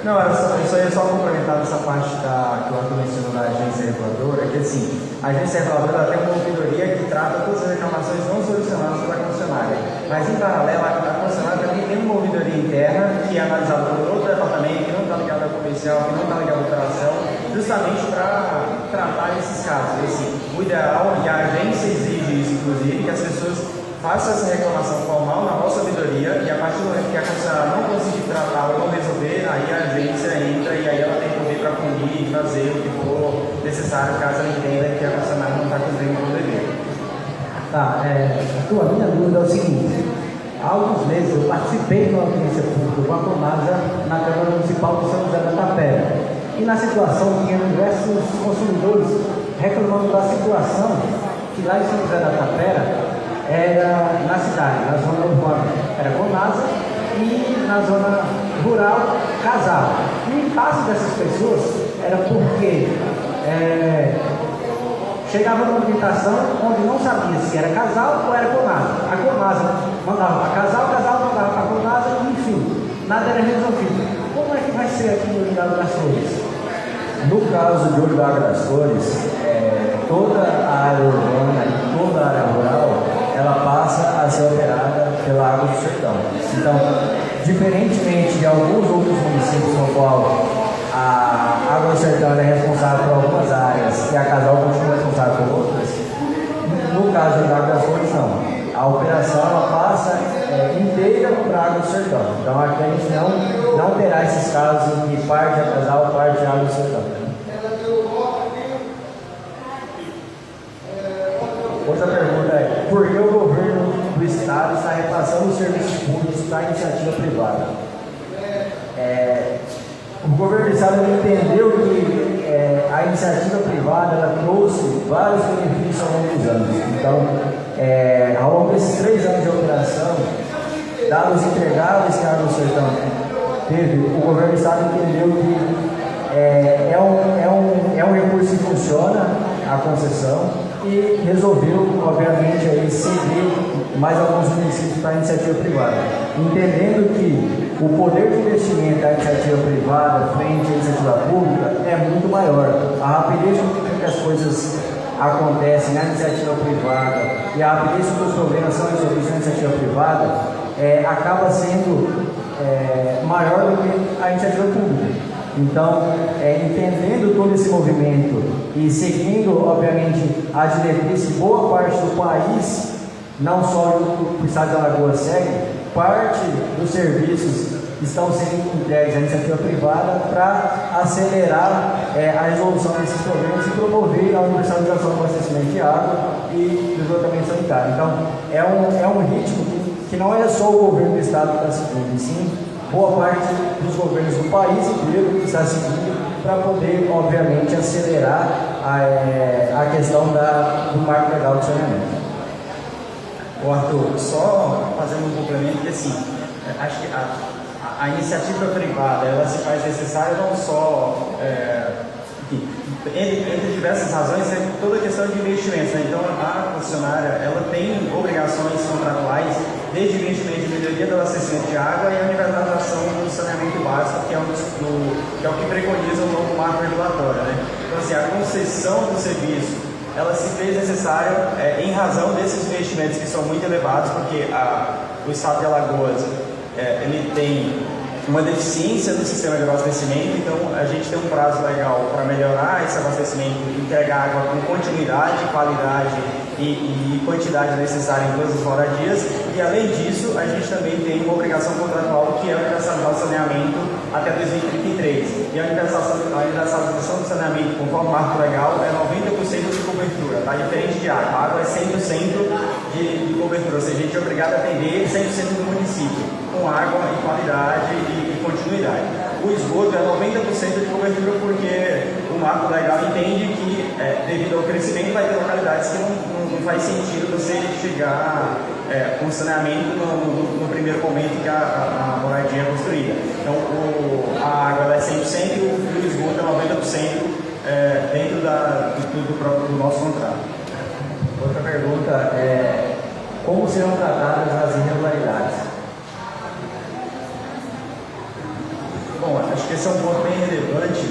não, isso aí é só complementar nessa parte que o Arthur mencionou da agência reguladora, que assim, a agência reguladora tem uma ouvidoria que trata todas as reclamações não solucionadas pela concessionária, mas em paralelo a concessionária também tem uma ouvidoria interna que é analisada por outro departamento que não está ligado à comercial, que não está ligado à operação, justamente para tratar esses casos. E, assim, o ideal, e a agência exige isso inclusive, que as pessoas façam essa reclamação formal na nossa ouvidoria e a partir do momento que a concessionária não conseguir tratar ou não resolver, aí a agência entra e aí ela tem poder para punir e fazer o que for necessário caso ela entenda que a concessionária não está cumprindo o dever. Tá, a minha dúvida é o seguinte: há alguns meses eu participei de uma audiência pública com a Conasa na Câmara Municipal de São José da Tapera. E na situação tinha diversos consumidores reclamando da situação que lá em São José da Tapera era na cidade, na zona urbana era Conasa e na zona rural Casal. E o caso dessas pessoas era porque chegava numa limitação onde não sabia se era Casal ou era Conasa. A Conasa mandava para Casal, o Casal mandava para Conasa, enfim, nada era resolvido. Como é que vai ser aqui no Ourigal das Flores? No caso de Ourigal das Flores, toda a área urbana e toda a área rural, ela passa a ser operada pela Água do Sertão. Então, diferentemente de alguns outros municípios no qual a Água do Sertão é responsável por algumas áreas e a Casal continua responsável por outras, no caso da Água das Flores, não. A operação ela passa inteira para a Água do Sertão. Então, aqui a gente não terá esses casos em que parte a Casal, parte a Água do Sertão. Outra pergunta é: por que o governo do estado está repassando os serviços públicos para a iniciativa privada? O governo do estado entendeu que a iniciativa privada ela trouxe vários benefícios ao longo dos anos. Então, ao longo desses 3 anos de operação, dados entregáveis que a Água do Sertão teve, o governo do estado entendeu que é um recurso que funciona, a concessão, e resolveu, obviamente, aí, ceder mais alguns municípios para a iniciativa privada, entendendo que o poder de investimento da iniciativa privada frente à iniciativa pública é muito maior. A rapidez com que as coisas acontecem na iniciativa privada e a rapidez com que os problemas são resolvidos na iniciativa privada acaba sendo maior do que a iniciativa pública. Então, entendendo todo esse movimento e seguindo, obviamente, a diretriz, boa parte do país, não só o estado de Alagoas segue, parte dos serviços estão sendo entregues à iniciativa privada para acelerar a resolução desses problemas e promover a universalização do abastecimento de água e do esgotamento sanitário. Então, é um ritmo que não é só o governo do estado que está seguindo, e sim boa parte dos governos do país inteiro que está seguindo para poder, obviamente, acelerar a questão do marco legal de saneamento. Ô Arthur, só fazendo um complemento, que assim, Acho que a iniciativa privada ela se faz necessária não só entre diversas razões, é toda a questão de investimentos, né? Então a concessionária ela tem obrigações contratuais desde investimento de melhoria do abastecimento de água e a universalização do saneamento básico, que é o que preconiza o novo marco regulatório, né? Então assim, a concessão do serviço ela se fez necessária em razão desses investimentos que são muito elevados, porque o estado de Alagoas ele tem uma deficiência do sistema de abastecimento, então a gente tem um prazo legal para melhorar esse abastecimento, entregar água com continuidade, qualidade e quantidade necessária em todas as moradias, e além disso a gente também tem uma obrigação contratual que é universalizar o saneamento até 2033, e a universalização do saneamento conforme o marco legal é 90% de cobertura, tá? Diferente de água, a água é 100% de cobertura, ou seja, a gente é obrigado a atender 100% do município, com água e qualidade e continuidade. O esgoto é 90% de cobertura porque o marco legal entende que, devido ao crescimento, vai ter localidades que não faz sentido você chegar com saneamento no primeiro momento que a moradia é construída. Então, a água é 100% e o esgoto é 90% dentro do nosso contrato. Outra pergunta é: como serão tratadas as irregularidades? Bom, acho que esse é um ponto bem relevante.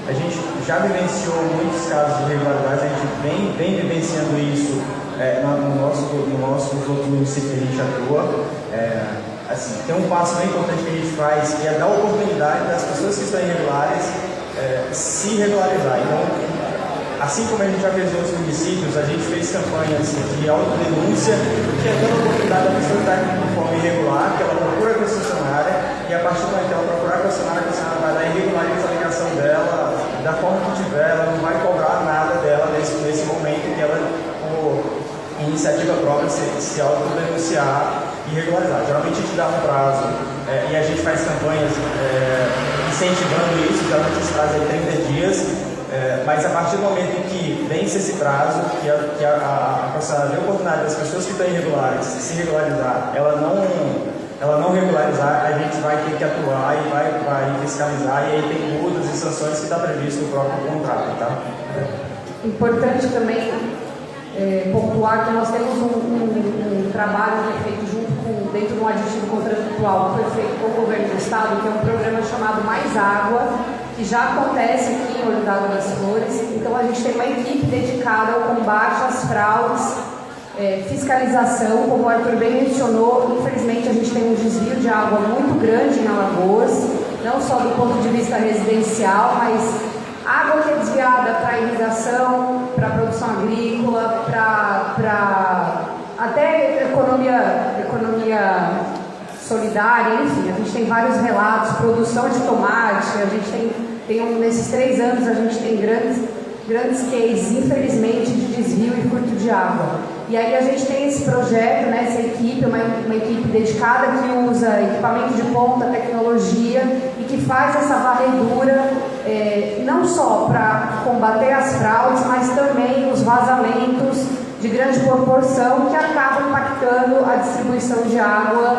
A gente já vivenciou muitos casos de irregularidades, a gente vem vivenciando isso nos outros municípios que a gente atua. Assim, tem um passo bem importante que a gente faz, que é dar oportunidade das pessoas que estão irregulares se regularizar. Então, assim como a gente já fez em outros municípios, a gente fez campanhas de autodenúncia, que é dando a oportunidade da pessoa estar de forma irregular, que ela procura a concessionária, e a partir do momento que ela procurar a concessionária vai lá e regulariza a ligação dela, da forma que tiver, ela não vai cobrar nada dela nesse momento que ela, por iniciativa própria, se autodenunciar e regularizar. Geralmente a gente dá um prazo e a gente faz campanhas incentivando isso, geralmente esse prazo é 30 dias. Mas a partir do momento em que vence esse prazo, que a concessionária dê a oportunidade das pessoas que estão irregulares se regularizar, ela não regularizar, a gente vai ter que atuar e vai fiscalizar, e aí tem multas e sanções que está previsto no próprio contrato, tá? Importante também pontuar que nós temos um trabalho que é feito dentro de um aditivo contratual que foi feito com o governo do estado, que é um programa chamado Mais Água, que já acontece aqui em Olho d'Água das Flores. Então a gente tem uma equipe dedicada ao combate às fraudes, fiscalização, como o Arthur bem mencionou. Infelizmente a gente tem um desvio de água muito grande em Alagoas, não só do ponto de vista residencial, mas água que é desviada para irrigação, para produção agrícola, para até economia solidária, enfim, a gente tem vários relatos, produção de tomate, a gente nesses 3 anos a gente tem grandes cases, infelizmente, de desvio e furto de água. E aí a gente tem esse projeto, né, essa equipe, uma equipe dedicada que usa equipamento de ponta, tecnologia e que faz essa varredura não só para combater as fraudes, mas também os vazamentos de grande proporção que acabam impactando a distribuição de água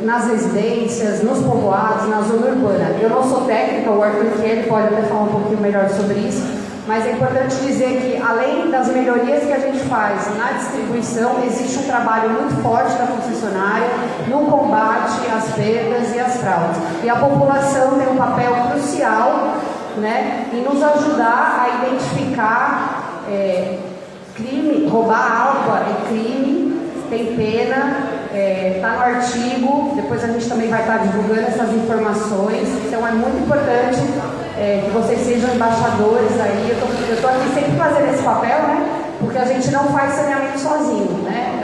nas residências, nos povoados, na zona urbana. Eu não sou técnica, o Arthur que ele pode até falar um pouquinho melhor sobre isso, mas é importante dizer que, além das melhorias que a gente faz na distribuição, existe um trabalho muito forte da concessionária no combate às perdas e às fraudes. E a população tem um papel crucial, né, em nos ajudar a identificar crime. Roubar água é crime, tem pena, está no artigo. Depois a gente também vai estar divulgando essas informações. Então é muito importante que vocês sejam embaixadores aí. Eu estou aqui sempre fazendo esse papel, né? Porque a gente não faz saneamento sozinho, né?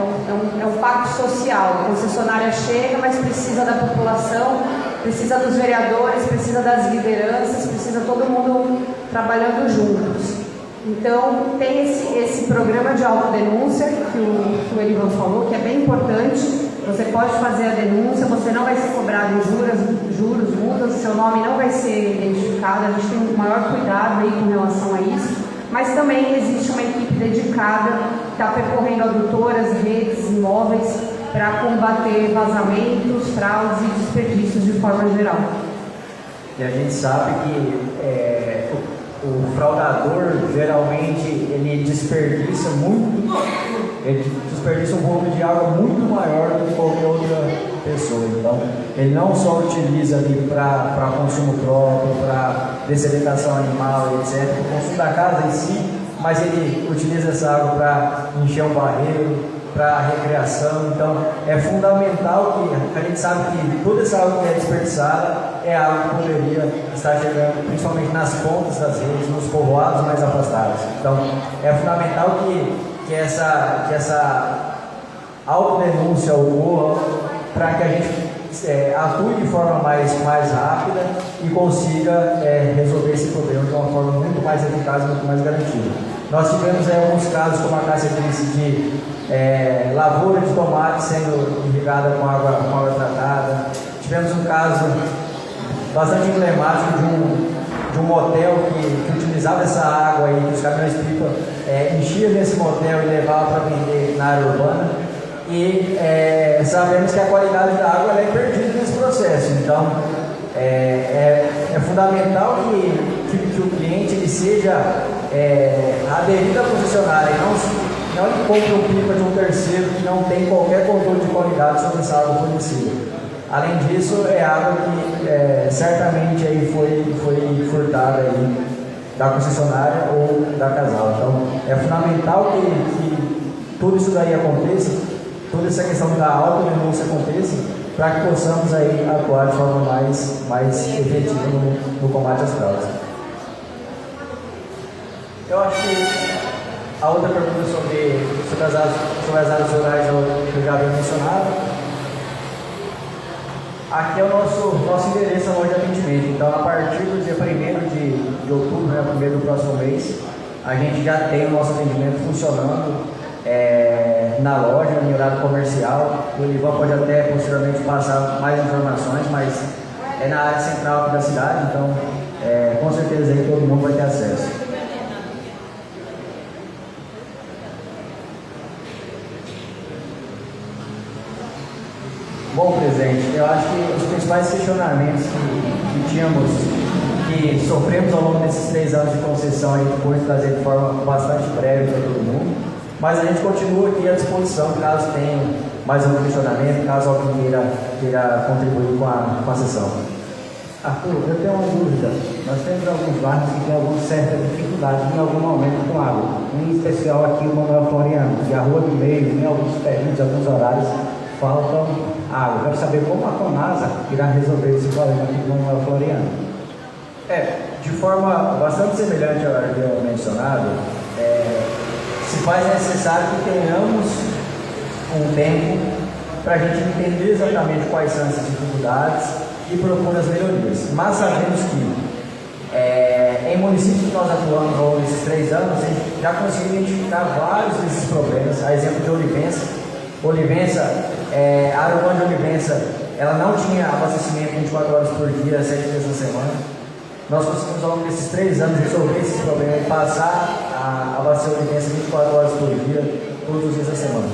É um pacto social. A concessionária chega, mas precisa da população, precisa dos vereadores, precisa das lideranças, precisa todo mundo trabalhando juntos. Então, tem esse programa de autodenúncia que o Elivan falou, que é bem importante. Você pode fazer a denúncia, você não vai ser cobrado em juros, multas, seu nome não vai ser identificado. A gente tem um maior cuidado aí com relação a isso. Mas também existe uma equipe dedicada que está percorrendo adutoras, redes, imóveis, para combater vazamentos, fraudes e desperdícios de forma geral. E a gente sabe que o fraudador geralmente ele desperdiça um volume de água muito maior do que qualquer outra pessoa. Então, ele não só utiliza ali para consumo próprio, para dessedentação animal, etc., o consumo da casa em si, mas ele utiliza essa água para encher um barreiro, para recreação. Então, é fundamental que a gente sabe que toda essa água que é desperdiçada é água que poderia estar chegando principalmente nas pontas das redes, nos povoados mais afastados. Então, é fundamental que essa autodenúncia ocorra para que a gente atue de forma mais rápida e consiga resolver esse problema de uma forma muito mais eficaz e muito mais garantida. Nós tivemos alguns casos, como a Cássia disse, de lavoura de tomate sendo irrigada com água tratada. Tivemos um caso bastante emblemático de um motel que utilizava essa água e que os caminhões-pipa enchiam nesse motel e levavam para vender na área urbana. E sabemos que a qualidade da água é perdida nesse processo. Então, é fundamental que o cliente ele seja aderido à concessionária e não ele compre um pipa de um terceiro que não tem qualquer controle de qualidade sobre essa água fornecida. Além disso, é água que certamente aí foi furtada aí da concessionária ou da Casal. Então, é fundamental que tudo isso daí aconteça, toda essa questão da autodenúncia aconteça, para que possamos aí atuar de forma mais efetiva no combate às fraudes. Eu acho que a outra pergunta sobre as áreas rurais eu já havia mencionado. Aqui é o nosso endereço onde de atendimento. Então, a partir do dia 1º de outubro, né, 1º do próximo mês, a gente já tem o nosso atendimento funcionando na loja, no horário comercial. O Ivan pode até posteriormente passar mais informações, mas é na área central aqui da cidade, então com certeza aí todo mundo vai ter acesso. Bom, presidente, eu acho que os principais questionamentos que sofremos ao longo desses 3 anos de concessão, a gente pôde trazer de forma bastante breve para todo mundo, mas a gente continua aqui à disposição caso tenha mais algum questionamento, caso alguém queira contribuir com a sessão. Arthur, eu tenho uma dúvida. Nós temos alguns bairros que têm alguma certa dificuldade em algum momento com água, em especial aqui o Manuel Floriano, que a rua do meio, em alguns períodos, alguns horários, faltam água. Eu quero saber como a Conasa irá resolver esse problema aqui do Manuel Floriano. De forma bastante semelhante ao que eu mencionado, se faz necessário que tenhamos um tempo para a gente entender exatamente quais são essas dificuldades e propor as melhorias. Mas sabemos que em municípios que nós atuamos ao longo desses 3 anos, a gente já conseguiu identificar vários desses problemas. A exemplo de Olivença, a área urbana de Olivença, ela não tinha abastecimento 24 horas por dia, 7 dias na semana. Nós conseguimos ao longo desses 3 anos resolver esses problemas e passar a abastecer Olivença 24 horas por dia, todos os dias da semana.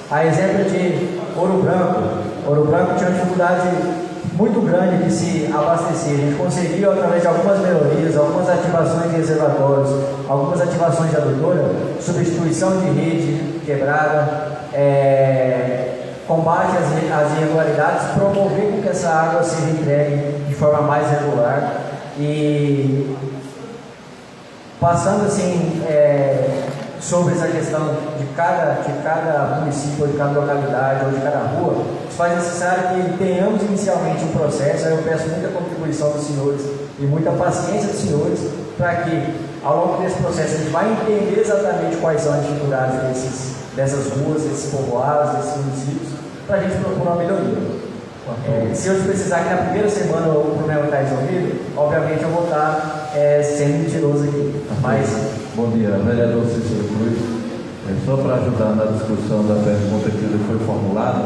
A exemplo de Ouro Branco tinha uma dificuldade muito grande de se abastecer. A gente conseguiu, através de algumas melhorias, algumas ativações de reservatórios, algumas ativações de adutora, substituição de rede quebrada, combate às irregularidades, promover com que essa água seja entregue de forma mais regular e passando assim sobre essa questão de cada município, ou de cada localidade, ou de cada rua, se faz necessário que tenhamos inicialmente um processo. Aí eu peço muita contribuição dos senhores e muita paciência dos senhores para que ao longo desse processo a gente vai entender exatamente quais são as dificuldades dessas ruas, desses povoados, desses municípios, para a gente propor uma melhoria. Se eu precisar que na primeira semana o problema está resolvido, obviamente eu vou estar sendo mentiroso aqui. Mas... Bom dia, vereador Cícero Cruz. Só para ajudar na discussão da pergunta que foi formulada,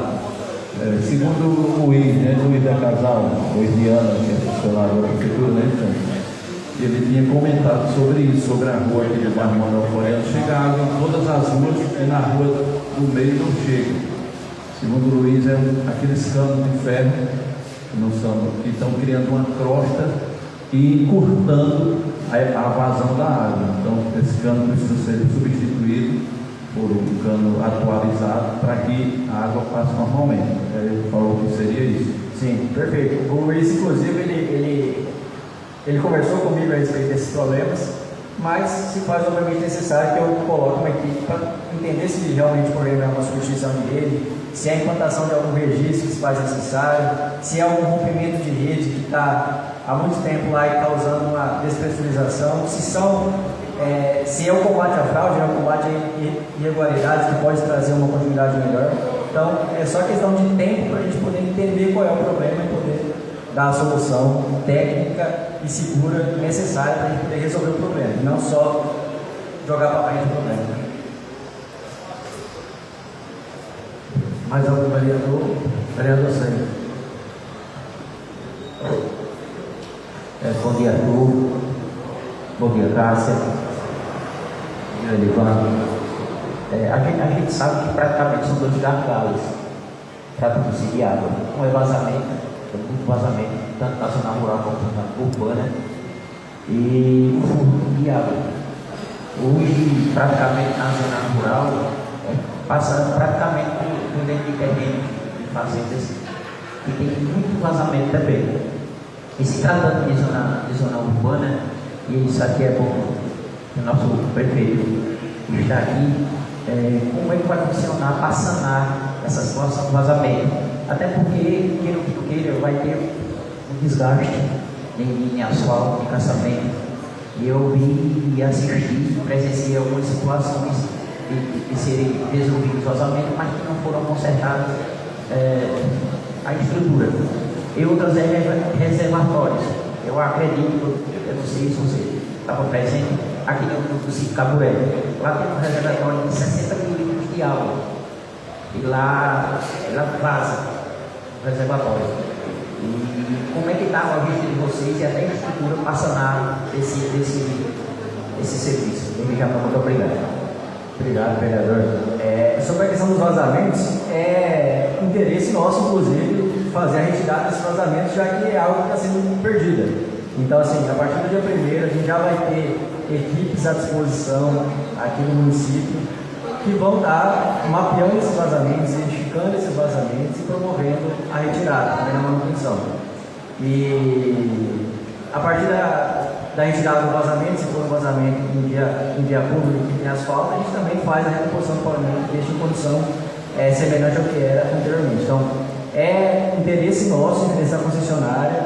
segundo o Luiz da Casal, o Luiziano, que é funcionário da Prefeitura, ele tinha comentado sobre isso, sobre a rua aqui do bairro Manuel Floriano. Chega água em todas as ruas e na rua do meio não chega. Segundo o Luiz, aqueles canos de ferro que estão criando uma crosta e encurtando a vazão da água. Então, esse cano precisa ser substituído por um cano atualizado para que a água passe normalmente. Ele falou que seria isso. Sim, perfeito. O Luiz, inclusive, ele conversou comigo a respeito desses problemas, mas se faz obviamente necessário que eu coloque uma equipe para entender se realmente o problema é uma substituição dele, se é a implantação de algum registro que se faz necessário, se é algum rompimento de rede que está há muito tempo lá e está usando uma despressurização, se é o combate à fraude, é o combate a irregularidades que pode trazer uma continuidade melhor. Então, é só questão de tempo para a gente poder entender qual é o problema e poder dar a solução técnica e segura necessária para a gente poder resolver o problema, e não só jogar para frente o problema. Mais algum vereador? Vereador Sérgio. Bom dia, Arthur. Bom dia, Cássia. Bom dia, Elivan. A gente sabe que praticamente são 2 gargalos para produzir de água. Um é vazamento, muito vazamento, tanto na zona rural quanto na urbana, e o fluxo de água. Hoje, praticamente na zona rural, passa praticamente por dentro de terreno de fazendas, e tem muito vazamento também. E se tratando de zona urbana, e isso aqui é bom, o nosso prefeito está aqui, como é que vai funcionar para sanar essa situação do vazamento? Até porque, queira ou não queira, vai ter um desgaste em asfalto, em calçamento. E eu vi e assisti, presenciei algumas situações de serem resolvidos vazamentos, mas que não foram consertadas a estrutura. E outras reservatórios. Eu acredito, eu não sei se você estava presente, aqui no sítio Caburé. Lá tem um reservatório de 60 mil litros de água. E lá vaza o reservatório. E como é que está a vista de vocês e até a estrutura para sanar esse serviço? Muito obrigado. Obrigado, vereador. Sobre a questão dos vazamentos, é interesse nosso, inclusive, fazer a retirada desses vazamentos, já que é algo que está sendo perdida. Então, assim, a partir do dia 1º, a gente já vai ter equipes à disposição aqui no município que vão estar mapeando esses vazamentos, identificando esses vazamentos e promovendo a retirada, também na manutenção. E a partir da retirada do vazamento, se for um vazamento em via pública que tem asfalto, a gente também faz a recomposição do pavimento e deixa em condição semelhante ao que era anteriormente. Então, é interesse nosso, interesse da concessionária,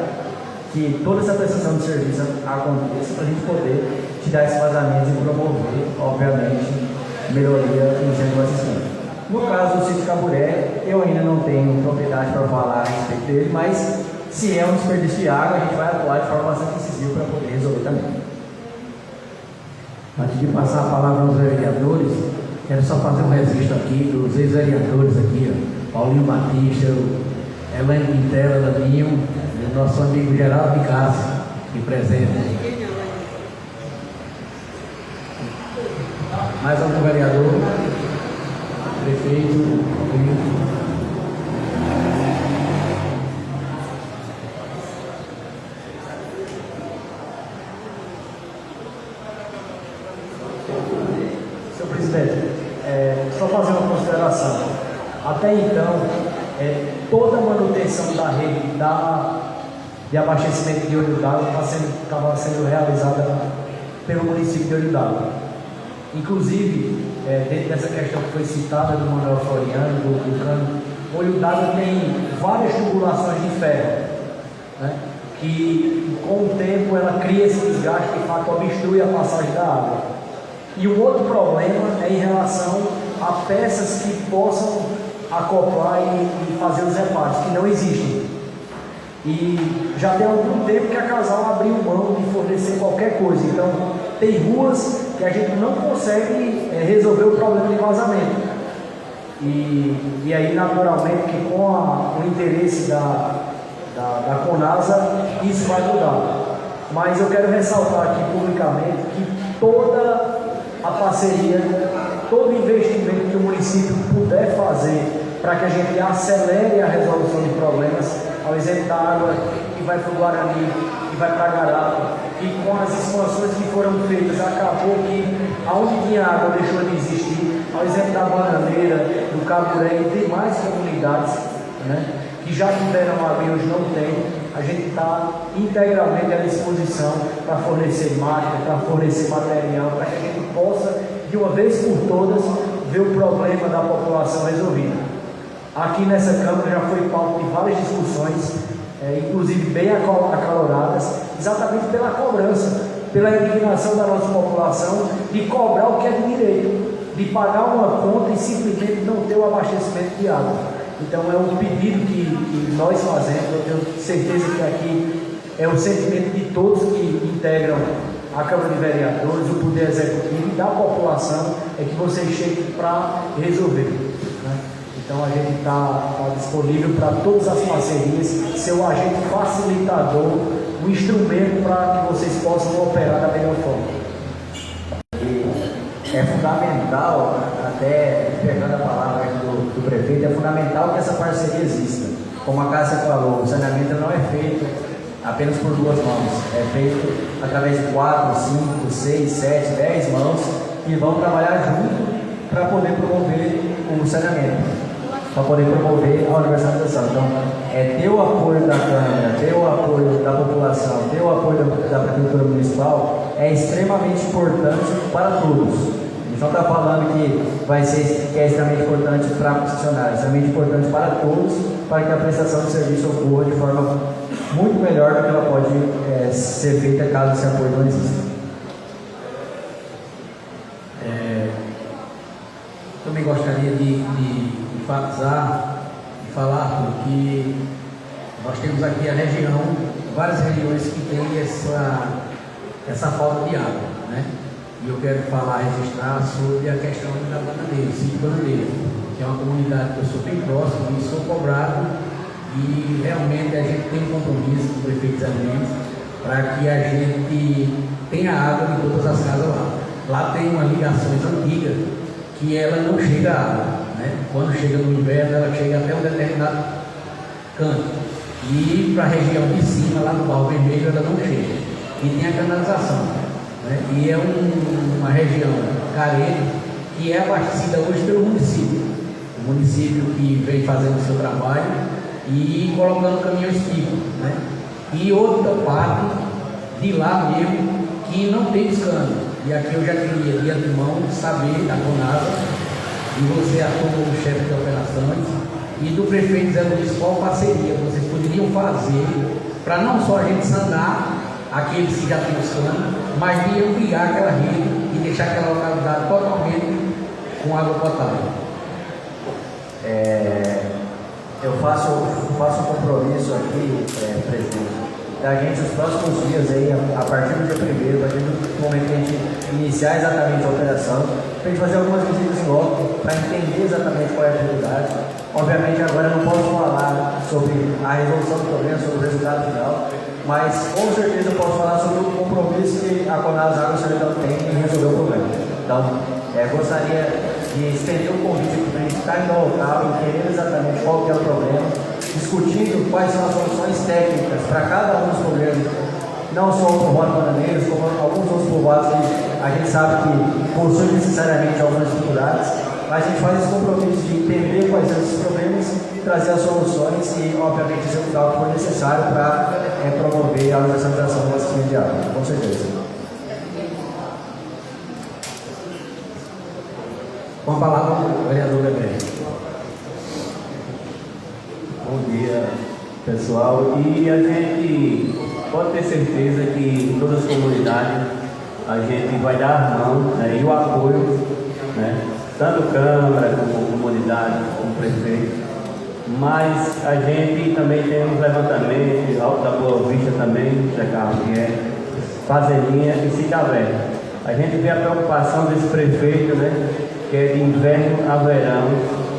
que toda essa prestação de serviço aconteça para a gente poder tirar esses vazamentos e promover, obviamente, melhoria no centro assistente. No caso do sítio Caburé, eu ainda não tenho propriedade para falar a respeito dele, mas se é um desperdício de água, a gente vai atuar de forma bastante incisiva para poder resolver também. Antes de passar a palavra aos vereadores, quero só fazer um registro aqui dos ex-vereadores aqui, ó, Paulinho Batista, Helene Quintela, Daninho, e o nosso amigo Geraldo de Cássio, aqui presente. Mais algum vereador? Prefeito? Senhor presidente, só fazer uma consideração. Até então, toda a manutenção da rede de abastecimento de Olho d'Água estava sendo realizada pelo município de Olho d'Água. Inclusive, dentro dessa questão que foi citada do Manuel Floriano, do cano, o Olho d'Água tem várias tubulações de ferro, né, que com o tempo ela cria esse desgaste que de fato obstrui a passagem da água. E o outro problema é em relação a peças que possam acoplar e fazer os reparos, que não existem. E já tem algum tempo que a Casal abriu mão de fornecer qualquer coisa. Então, tem ruas que a gente não consegue resolver o problema de vazamento. E aí, naturalmente, que com o interesse da Conasa, isso vai mudar. Mas eu quero ressaltar aqui publicamente que toda a parceria, todo investimento que o município puder fazer para que a gente acelere a resolução de problemas, ao exemplo da água que vai para o Guarani, que vai para a Garapa, e com as expansões que foram feitas, acabou que aonde tinha água deixou de existir, ao exemplo da Bananeira, do Caburé e demais comunidades, né, que já tiveram água e hoje não tem. A gente está integralmente à disposição para fornecer máquina, para fornecer material, para que a gente possa, de uma vez por todas, ver o problema da população resolvido. Aqui nessa Câmara já foi pauta de várias discussões, inclusive bem acaloradas, exatamente pela cobrança, pela indignação da nossa população de cobrar o que é de direito, de pagar uma conta e simplesmente não ter o abastecimento de água. Então é um pedido que nós fazemos, eu tenho certeza que aqui é o sentimento de todos que integram a Câmara de Vereadores, o Poder Executivo e da população, é que vocês cheguem para resolver, né? Então a gente está disponível para todas as parcerias, ser o agente facilitador, o instrumento para que vocês possam operar da melhor forma. É fundamental, até pegando a palavra do prefeito, é fundamental que essa parceria exista. Como a Cássia falou, o saneamento não é feito apenas por 2 mãos, é feito através de 4, 5, 6, 7, 10 mãos que vão trabalhar junto para poder promover o saneamento, para poder promover a universalização. Então, ter o apoio da Câmara, ter o apoio da população, ter o apoio da Prefeitura Municipal é extremamente importante para todos. A gente não está falando que é extremamente importante para funcionários, é extremamente importante para todos, para que a prestação de serviço ocorra de forma muito melhor do que ela pode ser feita caso esse apoio não exista. Também gostaria de enfatizar e falar que nós temos aqui a região, várias regiões que têm essa falta de água, né? E eu quero registrar sobre a questão da Bananeira, Sítio Bananeira, que é uma comunidade que eu sou bem próximo e sou cobrado, e realmente a gente tem um compromisso com o prefeito Zé Mendes para que a gente tenha água em todas as casas lá. Lá tem umas ligações antigas que ela não chega à água, né? Quando chega no inverno, ela chega até um determinado canto. E para a região de cima, lá no Barro Vermelho, ela não chega. E tem a canalização, né? E é uma região carente que é abastecida hoje pelo município. O município que vem fazendo o seu trabalho e colocando caminhões tipos, né? E outra parte de lá mesmo que não tem escândalo. E aqui eu já queria, de antemão, saber da CONASA, e você como chefe de operações, e do prefeito Zé Luiz, qual parceria vocês poderiam fazer para não só a gente sanar aqueles que já têm escândalo, mas de ampliar aquela rede e deixar aquela localidade totalmente com água potável. Eu faço um compromisso aqui, presidente, da gente nos próximos dias aí, a partir do dia 1º, a partir do momento que a gente iniciar exatamente a operação, para a gente fazer algumas visitas em loco, para entender exatamente qual é a dificuldade. Obviamente agora eu não posso falar sobre a resolução do problema, sobre o resultado final, mas com certeza eu posso falar sobre o compromisso que a CONASA Água e Sertão tem em resolver o problema. Então, gostaria de estender o convite para a gente estar no local, entender exatamente qual que é o problema, discutindo quais são as soluções técnicas para cada um dos problemas, não só o povoado Bananeiros, como alguns outros povoados que a gente sabe que possuem necessariamente algumas dificuldades, mas a gente faz esse compromisso de entender quais são esses problemas, trazer as soluções e, obviamente, executar o que for necessário para promover a universalização do abastecimento de água, com certeza. Com a palavra o vereador Beber. Bom dia, pessoal. E a gente pode ter certeza que em todas as comunidades a gente vai dar a mão, né, e o apoio, né, tanto Câmara como comunidade, como prefeito. Mas a gente também tem um levantamento, Alto da Boa Vista também, que é Fazendinha e Cicavé. A gente vê a preocupação desse prefeito, né, que é de inverno a verão,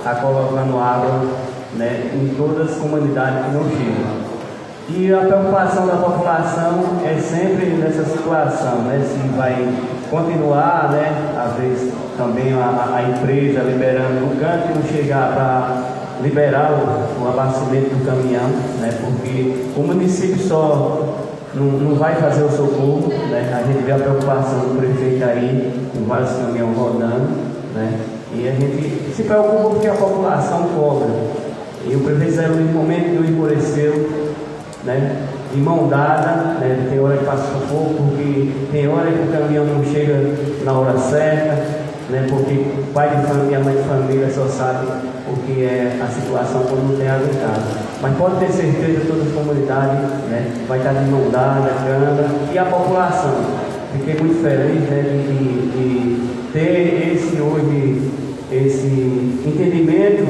a colocando água, né, em todas as comunidades que não chegam. E a preocupação da população é sempre nessa situação, né, se vai continuar, né, às vezes também a empresa liberando no canto e não chegar para liberar o abastecimento do caminhão, né? Porque o município só não vai fazer o socorro, né? A gente vê a preocupação do prefeito aí, com vários caminhões rodando, né? E a gente se preocupa porque a população cobra. E o prefeito Zé Luiz, no momento que enfureceu, né? De mão dada, né? Tem hora que passa sufoco, porque tem hora que o caminhão não chega na hora certa, né? Porque pai de família, mãe de família só sabe o que é a situação quando não tem água em casa. Mas pode ter certeza que toda a comunidade, né? Vai estar de mão dada, Câmara e a população. Fiquei muito feliz, né? De ter esse entendimento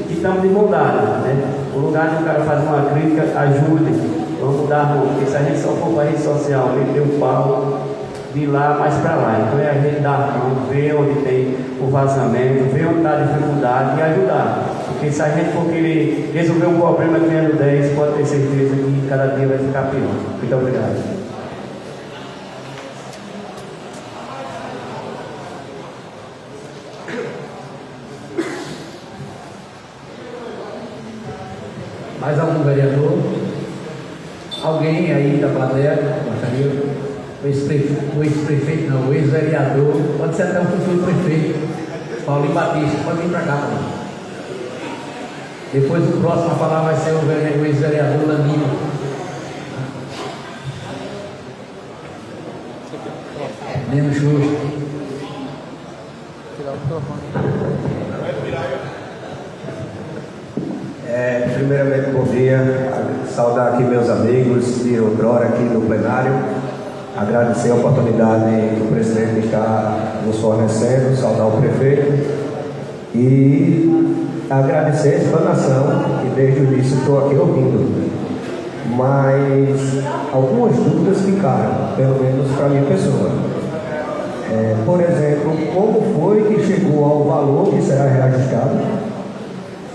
que estamos de mão dada, né? O lugar de o cara fazer uma crítica, ajude. Vamos dar a mão, porque se a gente só for para a rede social, meter o pau de lá mais para lá. Então é a gente dar a mão, ver onde tem o vazamento, ver onde está a dificuldade e ajudar. Porque se a gente for querer resolver um problema que vem no 10, pode ter certeza que cada dia vai ficar pior. Muito obrigado. Mais algum vereador? Alguém aí da plateia gostaria? O ex-prefeito não, o ex-vereador, pode ser até um futuro prefeito, Paulinho Batista, pode vir para cá também. Depois o próximo a falar vai ser o ex-vereador Lanino. Menos justo. Primeiramente, bom dia. Saudar aqui meus amigos de outrora aqui no plenário. Agradecer a oportunidade que o presidente está nos fornecendo, saudar o prefeito e agradecer a explanação que desde o início estou aqui ouvindo. Mas algumas dúvidas ficaram, pelo menos para a minha pessoa. Por exemplo, como foi que chegou ao valor que será reajustado?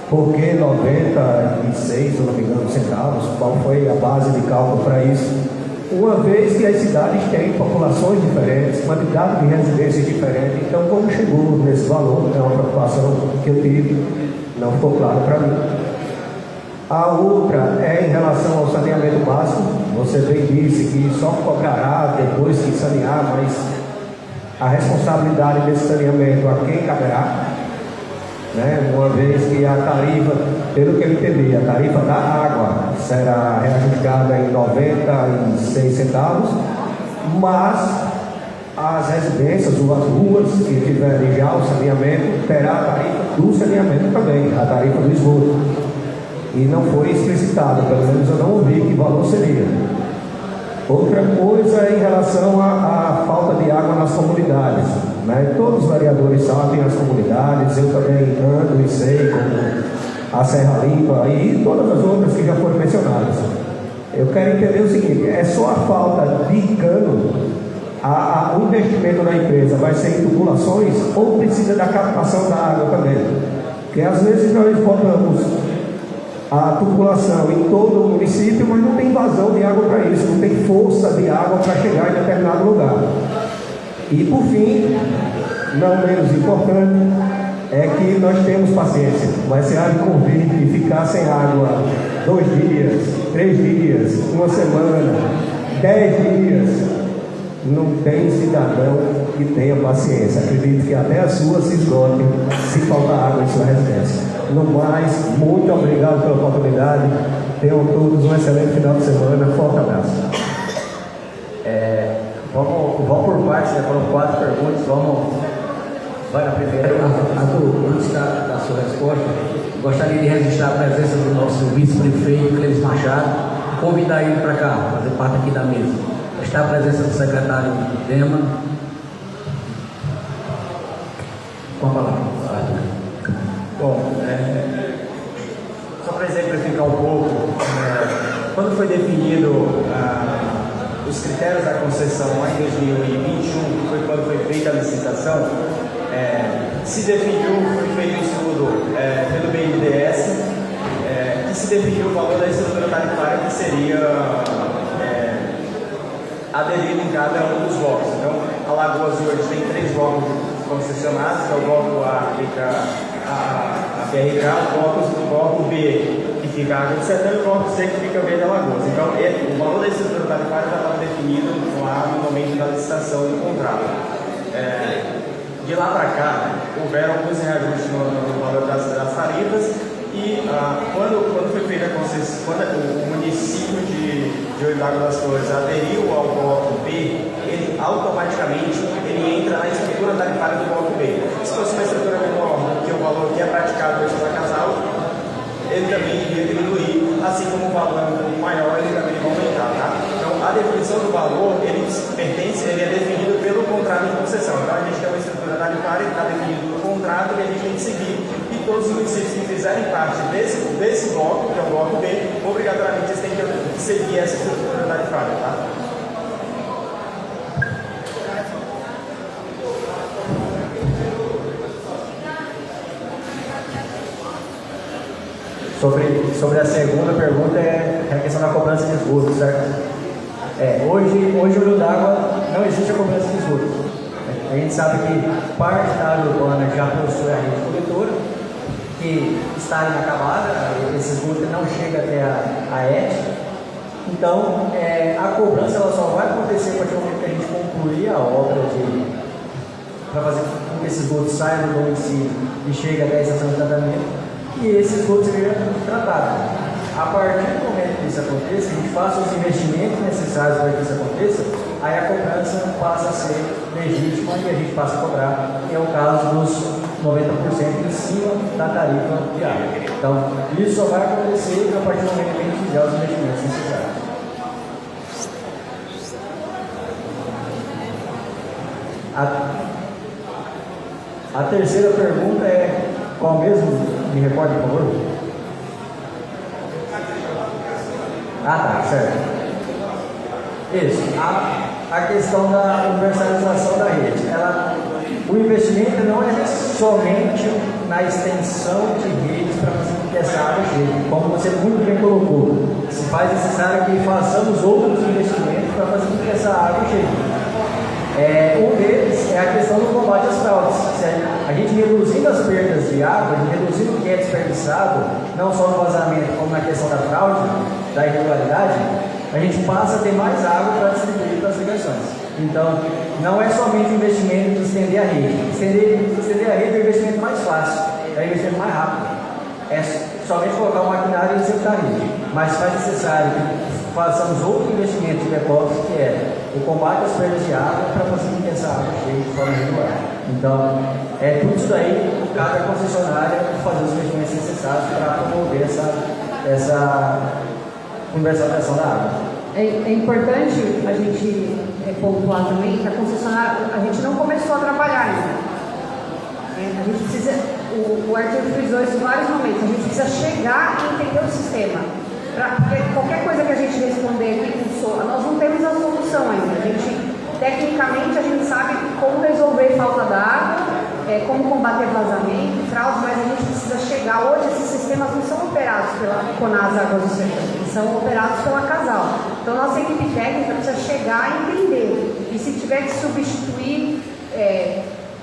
Por que 96, se não me engano, centavos? Qual foi a base de cálculo para isso? Uma vez que as cidades têm populações diferentes, quantidade de residências diferentes, então como chegou nesse valor? É uma preocupação que eu tive, não ficou claro para mim. A outra é em relação ao saneamento básico. Você bem disse que só cobrará depois que sanear, mas a responsabilidade desse saneamento a quem caberá? Né? Uma vez que a tarifa, pelo que eu entendi, a tarifa da água será reajustada em 96 centavos, mas as residências ou as ruas que tiverem já o saneamento terá a tarifa do saneamento também, a tarifa do esgoto. E não foi explicitado, pelo menos eu não ouvi que valor seria. Outra coisa é em relação à falta de água nas comunidades. Né? Todos os vereadores sabem as comunidades, eu também ando e sei, como a Serra Limpa e todas as outras que já foram mencionadas. Eu quero entender o seguinte, é só a falta de cano, o investimento na empresa vai ser em tubulações ou precisa da captação da água também? Porque às vezes nós botamos a tubulação em todo o município, mas não tem vazão de água para isso, não tem força de água para chegar em determinado lugar. E por fim, não menos importante, é que nós temos paciência. Vai ser água convite e ficar sem água 2 dias, 3 dias, 1 semana, 10 dias. Não tem cidadão que tenha paciência. Acredito que até a sua se esgote se faltar água em sua residência. No mais, muito obrigado pela oportunidade. Tenham todos um excelente final de semana. Forte abraço. Vamos por partes, né? Foram 4 perguntas. Vai na primeira. Arthur, antes da sua resposta, gostaria de registrar a presença do nosso vice-prefeito, Cleves Machado, convidar ele para cá, fazer parte aqui da mesa. Está a presença do secretário Dema. Com a palavra. Bom, só para exemplificar um pouco, quando foi definido os critérios da concessão lá em 2021, que foi quando foi feita a licitação, se definiu, foi feito um estudo pelo BNDES, que se definiu o valor da estrutura tarifária que seria aderido em cada um dos blocos. Então, a Lagoas hoje tem 3 blocos concessionados, que é o bloco A, que fica a BRK, o bloco B, que fica a Água do Sertão, e o bloco C, que fica Verde Alagoas. Então, o valor da estrutura tarifária já estava definido lá no momento da licitação do contrato. De lá para cá, houveram alguns reajustes no valor das tarifas, e quando foi feita a concessão, quando o município de Ouro Lago das Flores aderiu ao bloco B, ele automaticamente entra na estrutura tarifária do bloco B. Se fosse uma estrutura menor, que o valor que é praticado hoje pela Casal, ele também iria diminuir, assim como o valor é um pouco maior, ele também vai aumentar, tá? Então, a definição do valor, ele é definido pelo contrato de concessão. Então, a gente tem uma estrutura tarifária que está definida no contrato e a gente tem que seguir. E todos os municípios que fizerem parte desse bloco, que é o bloco B, obrigatoriamente eles têm que seguir essa estrutura tarifária, tá? Sobre a segunda pergunta, é a questão da cobrança de esgoto, certo? Hoje o Olho d'Água não existe a cobrança de esgoto. A gente sabe que parte da área urbana já possui a rede coletora, que está inacabada, esse esgoto não chega até a ET. Então, a cobrança ela só vai acontecer a partir do momento que a gente concluir a obra para fazer com que esse esgoto saia do domicílio e chegue até a estação de tratamento, e esse esgoto seja tratado. A partir do momento que isso aconteça, a gente faça os investimentos necessários para que isso aconteça, aí a cobrança passa a ser legítima e a gente passa a cobrar, que é o caso dos 90% em cima da tarifa de água. Então, isso só vai acontecer a partir do momento que a gente fizer os investimentos necessários. A terceira pergunta é qual mesmo? Me recorda, por favor. Tá, certo. Isso. A questão da universalização da rede. O investimento não é somente na extensão de redes para fazer com que essa água chegue. Como você muito bem colocou, se faz necessário que façamos outros investimentos para fazer com que essa água chegue. Um deles é a questão do combate às fraudes. A gente reduzindo as perdas de água, reduzindo o que é desperdiçado, não só no vazamento, como na questão da fraude, da irregularidade, a gente passa a ter mais água para distribuir para as ligações. Então, não é somente o investimento de estender a rede. Estender a rede é o investimento mais fácil, é o investimento mais rápido. É somente colocar o maquinário e executar a rede. Mas faz necessário que façamos outro investimento de depósito, que é o combate às perdas de água para fazer com que essa água chegue de forma regular. Então, tudo isso daí, cada concessionária fazer os investimentos necessários para promover essa universalização da água. É importante a gente pontuar também que a concessionária, a gente não começou a trabalhar ainda. A gente precisa, o Arthur frisou isso em vários momentos, a gente precisa chegar e entender o sistema. Porque qualquer coisa que a gente responder aqui, nós não temos a solução ainda. Tecnicamente, a gente sabe como resolver falta d'água, como combater vazamento, fraude, mas a gente precisa chegar. Hoje, esses sistemas não são operados pela Conasa Águas do Sertão, eles são operados pela Casal. Então, nossa equipe técnica precisa chegar e entender. E se tiver que substituir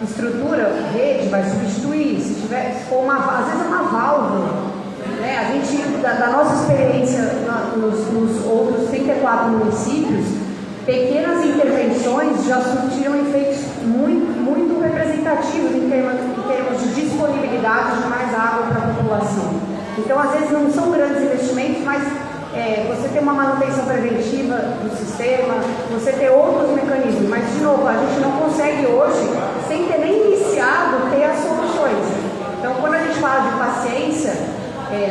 estrutura, rede, vai substituir. Se for às vezes é uma válvula. A gente, da nossa experiência nos outros 34 municípios, pequenas intervenções já surtiram efeitos muito representativos em termos de disponibilidade de mais água para a população. Então, às vezes, não são grandes investimentos, mas você tem uma manutenção preventiva do sistema, você tem outros mecanismos. Mas, de novo, a gente não consegue hoje, sem ter nem iniciado, ter as soluções. Então, quando a gente fala de paciência,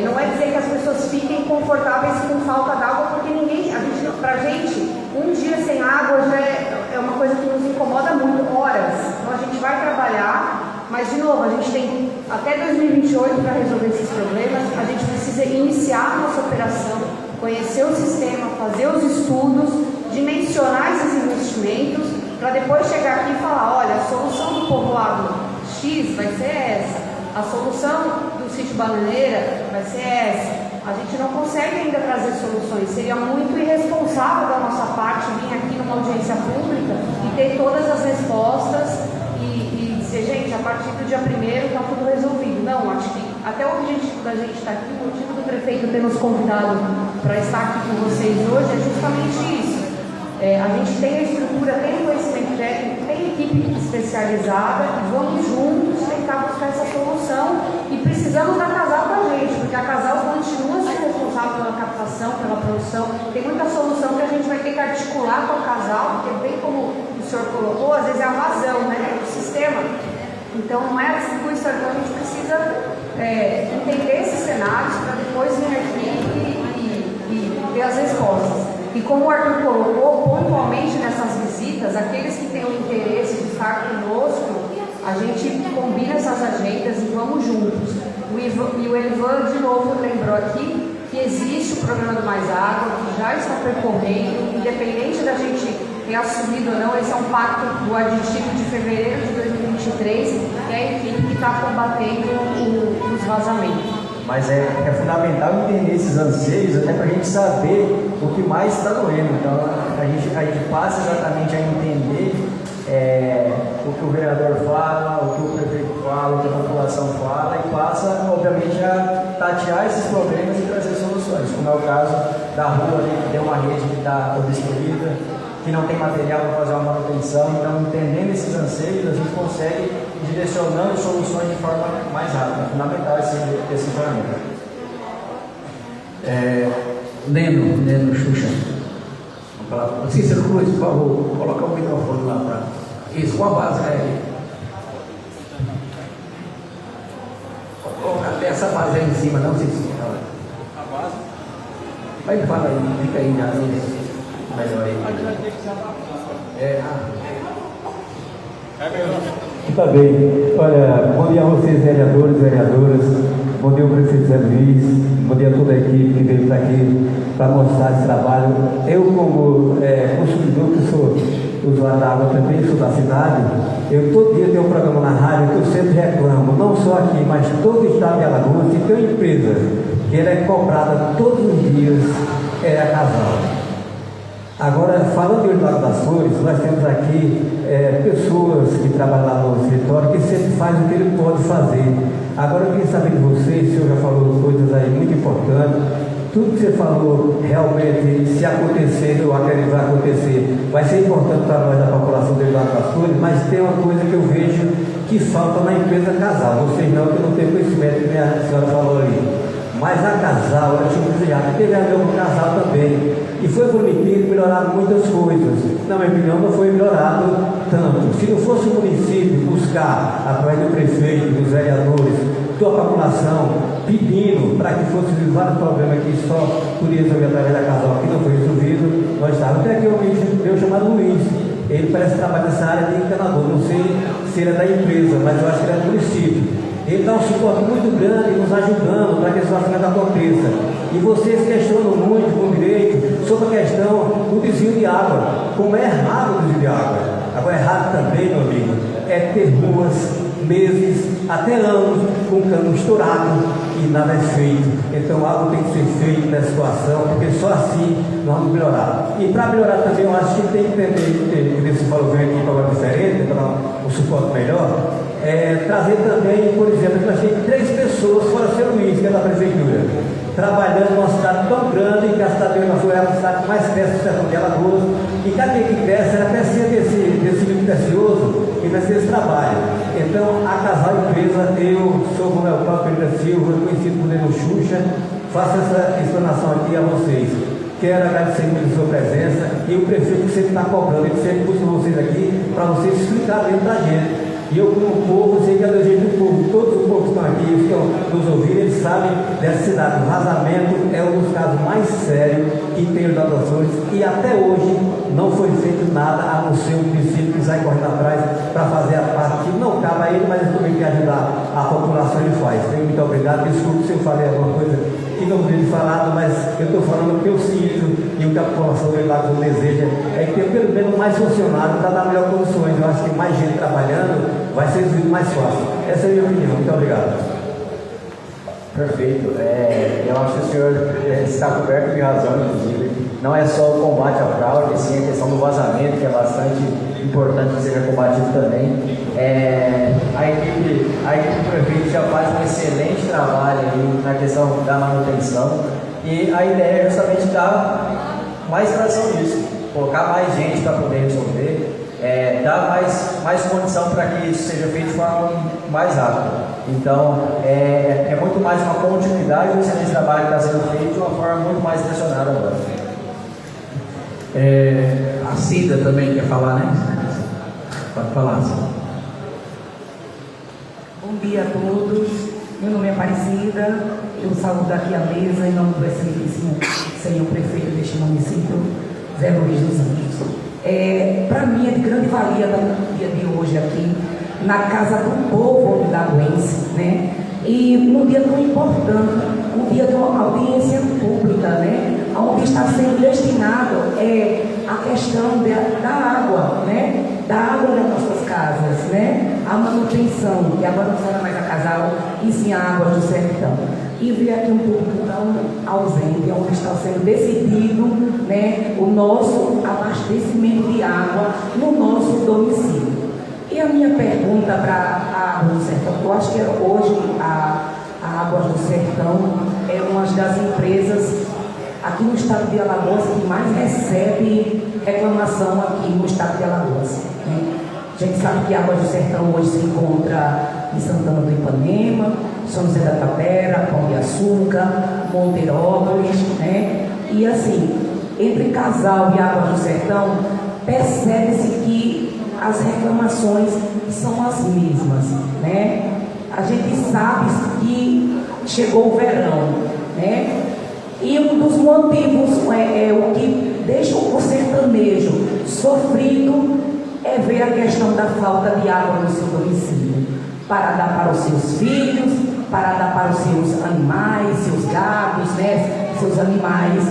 não é dizer que as pessoas fiquem confortáveis com falta d'água, porque pra gente, um dia sem água já é uma coisa que nos incomoda muito, horas. Então a gente vai trabalhar, mas de novo, a gente tem até 2028 para resolver esses problemas, a gente precisa iniciar a nossa operação, conhecer o sistema, fazer os estudos, dimensionar esses investimentos, para depois chegar aqui e falar, olha, a solução do povoado X vai ser essa. A solução do sítio Bananeira vai ser essa. A gente não consegue ainda trazer soluções. Seria muito irresponsável da nossa parte vir aqui numa audiência pública e ter todas as respostas e dizer, gente, a partir do dia 1º está tudo resolvido. Não, acho que até o objetivo da gente estar aqui, o motivo do prefeito ter nos convidado para estar aqui com vocês hoje é justamente isso. A gente tem a estrutura, tem o conhecimento técnico, tem equipe especializada e vamos juntos tentar buscar essa solução e precisamos da Casal com a gente, porque a Casal continua sendo responsável pela captação, pela produção. Tem muita solução que a gente vai ter que articular com a Casal, porque bem como o senhor colocou, às vezes é a vazão, né, do sistema. Então não é distribuição, então a gente precisa entender esses cenários para depois vir aqui e ver as respostas. E como o Arthur colocou, pontualmente nessas visitas, aqueles que têm o interesse de estar conosco, a gente combina essas agendas e vamos juntos. E o Elivan, de novo, lembrou aqui que existe o programa do Mais Água, que já está percorrendo, independente da gente ter assumido ou não, esse é um pacto do aditivo de fevereiro de 2023, que é a equipe que está combatendo os vazamentos. Mas é fundamental entender esses anseios até para a gente saber o que mais está doendo. Então a gente passa exatamente a entender o que o vereador fala, o que o prefeito fala, o que a população fala e passa, obviamente, a tatear esses problemas e trazer soluções, como é o caso da rua ali, que tem uma rede que está obstruída, que não tem material para fazer uma manutenção. Então, entendendo esses anseios, a gente consegue ir direcionando soluções de forma mais rápida. É fundamental esse planejamento. Neno Xuxa. Vamos falar. Cícero Cruz, por favor, coloca o microfone lá para. Isso, com a base, né? Até essa base aí em cima, não, Cícero. A base? Vai fala aí, fica aí já. Melhor aí. Tá bem. Olha, bom dia a vocês, vereadores, vereadoras. Bom dia ao prefeito Zé Luiz. Bom dia a toda a equipe que veio para aqui para mostrar esse trabalho. Eu, como consumidor, que sou usuário da água também, sou da cidade, eu todo dia tenho um programa na rádio que eu sempre reclamo, não só aqui, mas todo o estado de Alagoas, que tem uma empresa que ela é cobrada todos os dias, é a Casal. Agora, falando de Lago das Flores, nós temos aqui pessoas que trabalham lá no escritório que sempre fazem o que ele pode fazer. Agora, eu queria saber de vocês, o senhor já falou coisas aí muito importantes. Tudo que você falou, realmente, se acontecer, eu acredito que vai acontecer, vai ser importante para nós, da população do Lago das Flores, mas tem uma coisa que eu vejo que falta na empresa Casal. Vocês não, que eu não tenho conhecimento, que a senhora falou ali. Mas a Casal, ela tinha desejado, teve a ver com o Casal também. E foi prometido melhorar muitas coisas. Na minha opinião, não foi melhorado tanto. Se não fosse o município buscar, através do prefeito, dos vereadores, toda a população, pedindo para que fosse resolvido vários problemas que só podia resolver através da Casal, que não foi resolvido, nós estávamos. Até aqui um meu chamado Luiz. Ele parece que trabalha nessa área de encanador. Não sei se ele é da empresa, mas eu acho que ele é do município. Ele dá um suporte muito grande, nos ajudando para que esse vazamento aconteça. E vocês questionam muito com direito sobre a questão do desvio de água. Como é errado o desvio de água. Agora, errado também, meu amigo, é ter ruas, meses, até anos, com o cano estourado e nada é feito. Então, algo tem que ser feito nessa situação, porque só assim nós vamos melhorar. E para melhorar também, eu acho que tem que entender, que você falou bem aqui para uma diferente, para um suporte melhor. Trazer também, por exemplo, nós temos 3 pessoas fora São Luís, que é da prefeitura, trabalhando numa cidade tão grande, que a cidade de Alagoas é a cidade mais cresce do sertão de Alagoas, e cada dia que cresce, ela precisa desse livro precioso e precisa desse trabalho. Então, a Casal Empresa, eu sou o meu próprio Pedro Silva, conhecido por Neno Xuxa, faço essa explanação aqui a vocês. Quero agradecer muito a sua presença e o prefeito que sempre está cobrando, ele sempre busca vocês aqui para vocês explicarem para a gente. E eu, como povo, sei que é do jeito do povo, todos os povos que estão aqui, que estão nos ouvindo, eles sabem dessa cidade. O vazamento é um dos casos mais sérios que tem os Açores e até hoje não foi feito nada a não ser o município que sai correndo atrás para fazer a parte que não cabe a ele, mas ele também quer ajudar a população, ele faz. Muito obrigado, desculpe se eu falei alguma coisa que não devia falado, mas eu estou falando o que eu sinto e o que a população do Lago deseja é que tenha pelo menos mais funcionários para dar melhores condições. Eu acho que mais gente trabalhando vai ser resolvido mais fácil. Essa é a minha opinião. Muito obrigado. Perfeito. Eu acho que o senhor está coberto de razão, inclusive. Não é só o combate à fraude, sim a questão do vazamento, que é bastante importante que seja combatido também. A equipe do prefeito já faz um excelente trabalho aí na questão da manutenção, e a ideia é justamente dar mais tração nisso, colocar mais gente para poder resolver, dar mais condição para que isso seja feito de forma mais rápida. Então, é muito mais uma continuidade do excelente trabalho que está sendo feito de uma forma muito mais direcionada agora. A Cida também quer falar, né? Pode falar, Cida. Bom dia a todos. Meu nome é Aparecida. Eu saúdo aqui a mesa em nome do excelentíssimo senhor prefeito deste município, Zé Luiz dos Anjos. Para mim é de grande valia no dia de hoje aqui, na Casa do Povo Oridaguense, né? E num dia tão importante, um dia de uma audiência pública, né? Onde está sendo destinado a questão da água, né? Da água nas nossas casas, né? A manutenção, que agora não será mais a Casal, e sim a Águas do Sertão. E ver aqui um público tão ausente, onde está sendo decidido, né, o nosso abastecimento de água no nosso domicílio. E a minha pergunta para a Águas do Sertão, eu acho que hoje a Águas do Sertão é uma das empresas aqui no estado de Alagoas que mais recebe reclamação aqui no estado de Alagoas, né? A gente sabe que a Águas do Sertão hoje se encontra em Santana do Ipanema, São José da Tapera, Pão de Açúcar, Monteirópolis, né? E assim, entre Casal e Águas do Sertão, percebe-se que as reclamações são as mesmas, né? A gente sabe que chegou o verão, né? E um dos motivos o que deixa o sertanejo sofrido é ver a questão da falta de água no seu domicílio, para dar para os seus filhos, para dar para os seus animais, seus gados, né? Seus animais,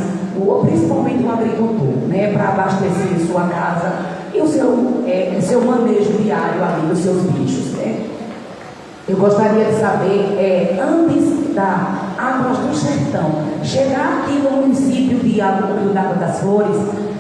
principalmente o agricultor, né? Para abastecer sua casa e o seu manejo diário ali dos seus bichos, né? Eu gostaria de saber, antes da Águas do Sertão chegar aqui no município de Rio das Flores,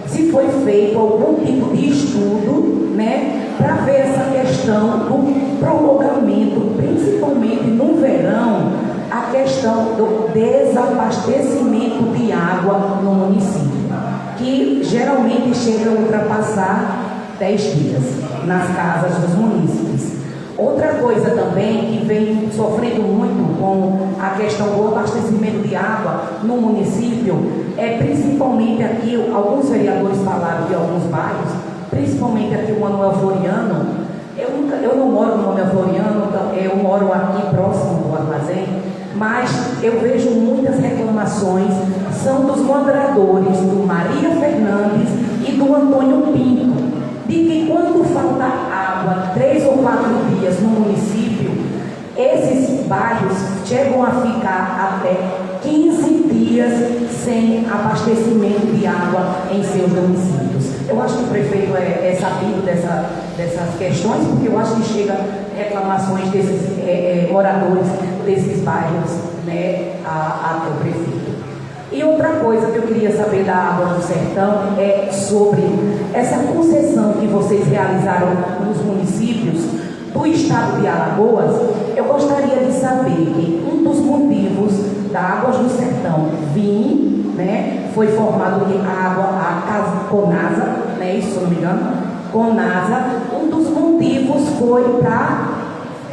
se foi feito algum tipo de estudo, né, para ver essa questão do prolongamento, principalmente no verão, a questão do desabastecimento de água no município, que geralmente chega a ultrapassar 10 dias nas casas dos munícipes. Outra coisa também que vem sofrendo muito com a questão do abastecimento de água no município é principalmente aqui, alguns vereadores falaram de alguns bairros, principalmente aqui o Manuel Floriano. Eu não moro no Manuel Floriano, eu moro aqui próximo do armazém, mas eu vejo muitas reclamações, são dos moradores do Maria Fernandes e do Antônio Pinto, de que quando falta água 3 ou 4 dias no município, esses bairros chegam a ficar até 15 dias sem abastecimento de água em seus domicílios. Eu acho que o prefeito é sabido dessas questões, porque eu acho que chega reclamações desses moradores desses bairros, né, até o prefeito. E outra coisa que eu queria saber da Águas do Sertão é sobre essa concessão que vocês realizaram nos municípios do estado de Alagoas. Eu gostaria de saber que um dos motivos da Águas do Sertão vir, né, foi formado que a Conasa, né, isso se eu não me engano, Conasa, um dos motivos foi para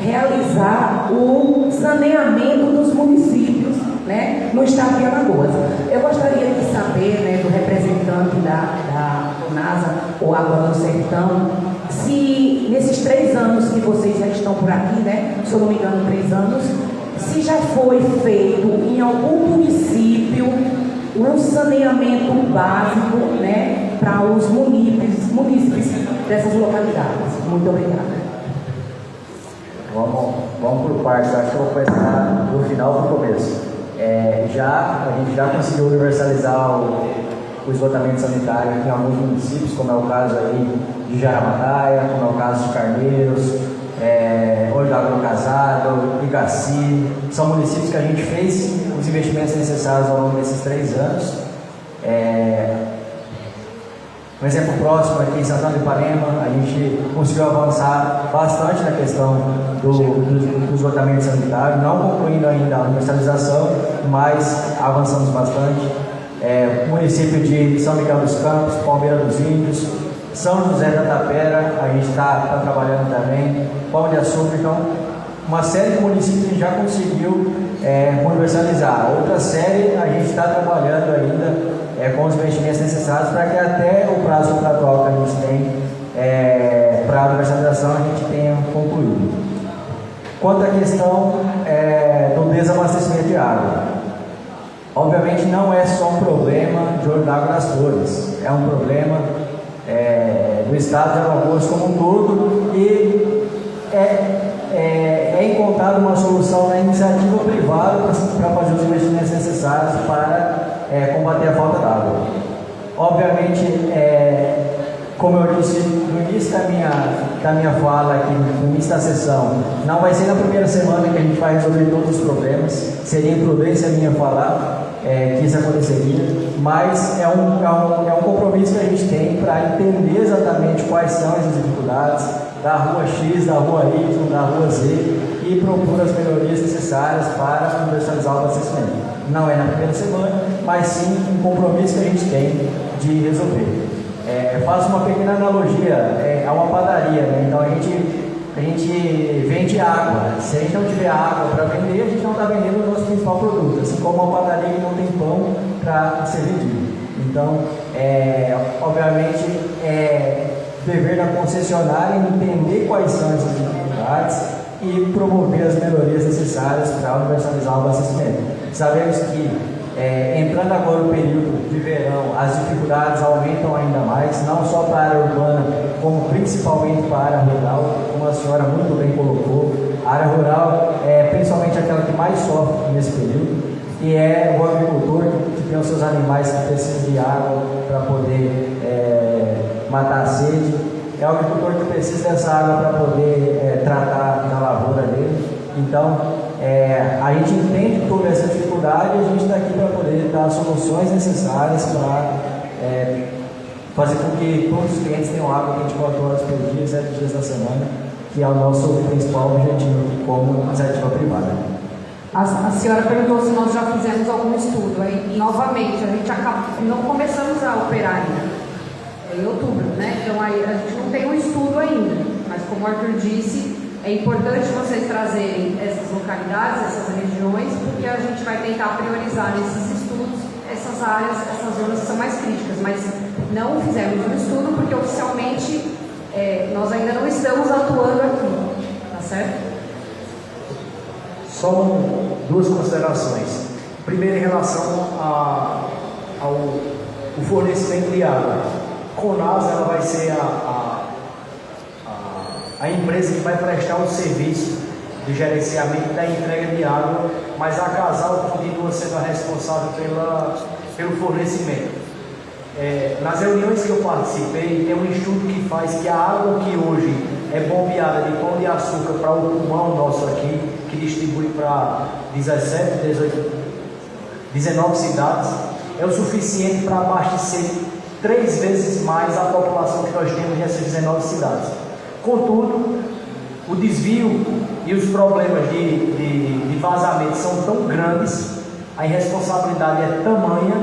realizar o saneamento dos municípios, né, no estado de Alagoas. Eu gostaria de saber, né, do representante da Conasa, ou Água do Sertão, se nesses 3 anos que vocês já estão por aqui, né, se eu não me engano 3 anos, se já foi feito em algum município um saneamento básico, né, para os munícipes dessas localidades. Muito obrigada. Vamos por partes, acho que eu vou começar do final para o começo. A gente já conseguiu universalizar o esgotamento sanitário em alguns municípios, como é o caso aí de Jaramataia, como é o caso de Carneiros, Olhado no Casado, Igaci. São municípios que a gente fez os investimentos necessários ao longo desses 3 anos. Um exemplo próximo aqui em Santana de Ipanema, a gente conseguiu avançar bastante na questão do esgotamento sanitário, não concluindo ainda a universalização, mas avançamos bastante. O município de São Miguel dos Campos, Palmeira dos Índios, São José da Tapera, a gente está trabalhando também, Pão de Açúcar, então uma série de municípios a gente já conseguiu universalizar. Outra série a gente está trabalhando ainda com os investimentos necessários para que até o prazo contratual que a gente tem para a universalização a gente tenha concluído. Quanto à questão do desabastecimento de água, obviamente não é só um problema de Olho d'Água das Flores, é um problema do estado de Alagoas como um todo e é encontrada uma solução na iniciativa privada para fazer os investimentos necessários para combater a falta d'água. Obviamente, como eu disse no início da minha fala aqui, no início da sessão, não vai ser na primeira semana que a gente vai resolver todos os problemas, seria imprudência minha falar que isso aconteceria, mas é um compromisso que a gente tem para entender exatamente quais são essas dificuldades da rua X, da rua Y, da rua Z e propor as melhorias necessárias para universalizar o abastecimento. Não é na primeira semana, mas sim um compromisso que a gente tem de resolver. Faço uma pequena analogia a uma padaria, né? Então a gente vende água. Se a gente não tiver água para vender, a gente não está vendendo o nosso principal produto, assim como uma padaria que não tem pão para ser vendido. Então, obviamente, dever da concessionária entender quais são essas dificuldades e promover as melhorias necessárias para universalizar o abastecimento. Sabemos que, entrando agora no período de verão, as dificuldades aumentam ainda mais, não só para a área urbana, como principalmente para a área rural, como a senhora muito bem colocou. A área rural é principalmente aquela que mais sofre nesse período, e é o agricultor que tem os seus animais que precisam de água para poder matar a sede, é o agricultor que precisa dessa água para poder tratar na lavoura dele. Então, a gente entende toda essa dificuldade e a gente está aqui para poder dar soluções necessárias para fazer com que todos os clientes tenham água 24 horas por dia, 7 dias da semana, que é o nosso principal objetivo como iniciativa privada. A senhora perguntou se nós já fizemos algum estudo. Aí, novamente, a gente não começamos a operar ainda. Em outubro, né? Então aí a gente não tem um estudo ainda, mas como o Arthur disse, é importante vocês trazerem essas localidades, essas regiões, porque a gente vai tentar priorizar nesses estudos essas áreas, essas zonas que são mais críticas, mas não fizemos um estudo porque oficialmente nós ainda não estamos atuando aqui, tá certo? Só duas considerações. Primeiro, em relação ao fornecimento de água. Conasa, ela vai ser a empresa que vai prestar o serviço de gerenciamento da entrega de água, mas a Casal continua sendo a responsável pelo fornecimento. Nas reuniões que eu participei, tem um estudo que faz que a água que hoje é bombeada de Pão de Açúcar para o pulmão nosso aqui, que distribui para 17, 18, 19 cidades, é o suficiente para abastecer 3 vezes mais a população que nós temos nessas 19 cidades. Contudo, o desvio e os problemas de vazamento são tão grandes, a irresponsabilidade é tamanha,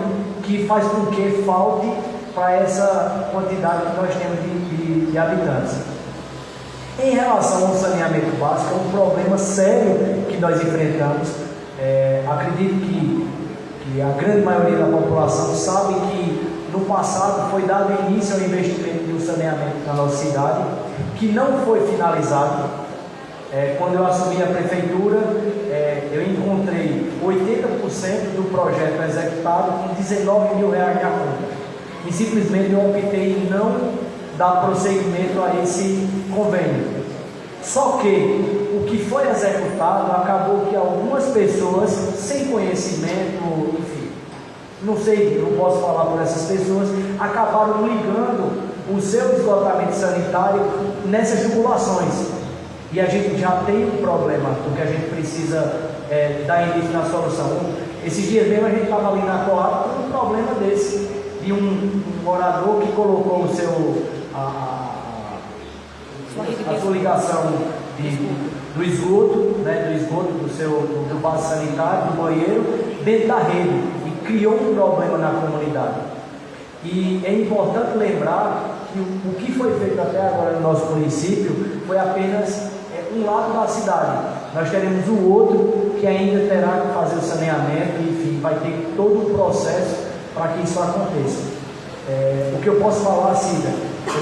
que faz com que falte para essa quantidade que nós temos de habitantes. Em relação ao saneamento básico, é um problema sério que nós enfrentamos. Acredito que a grande maioria da população sabe que no passado foi dado início ao investimento de um saneamento na nossa cidade, que não foi finalizado. Quando eu assumi a prefeitura, eu encontrei 80% do projeto executado com R$19 mil na conta. E simplesmente eu optei em não dar prosseguimento a esse convênio. Só que o que foi executado acabou que algumas pessoas, sem conhecimento, enfim, não sei, não posso falar por essas pessoas, acabaram ligando o seu esgotamento sanitário nessas tubulações. E a gente já tem um problema, porque a gente precisa dar início na solução. Esses dias mesmo a gente estava ali na Coab com um problema desse, de um morador que colocou a sua ligação do esgoto, né, do vaso sanitário, do banheiro, dentro da rede, e criou um problema na comunidade. E é importante lembrar que o que foi feito até agora no nosso município foi apenas um lado da cidade. Nós teremos o outro que ainda terá que fazer o saneamento, enfim, vai ter todo um processo para que isso aconteça. O que eu posso falar, Cida, é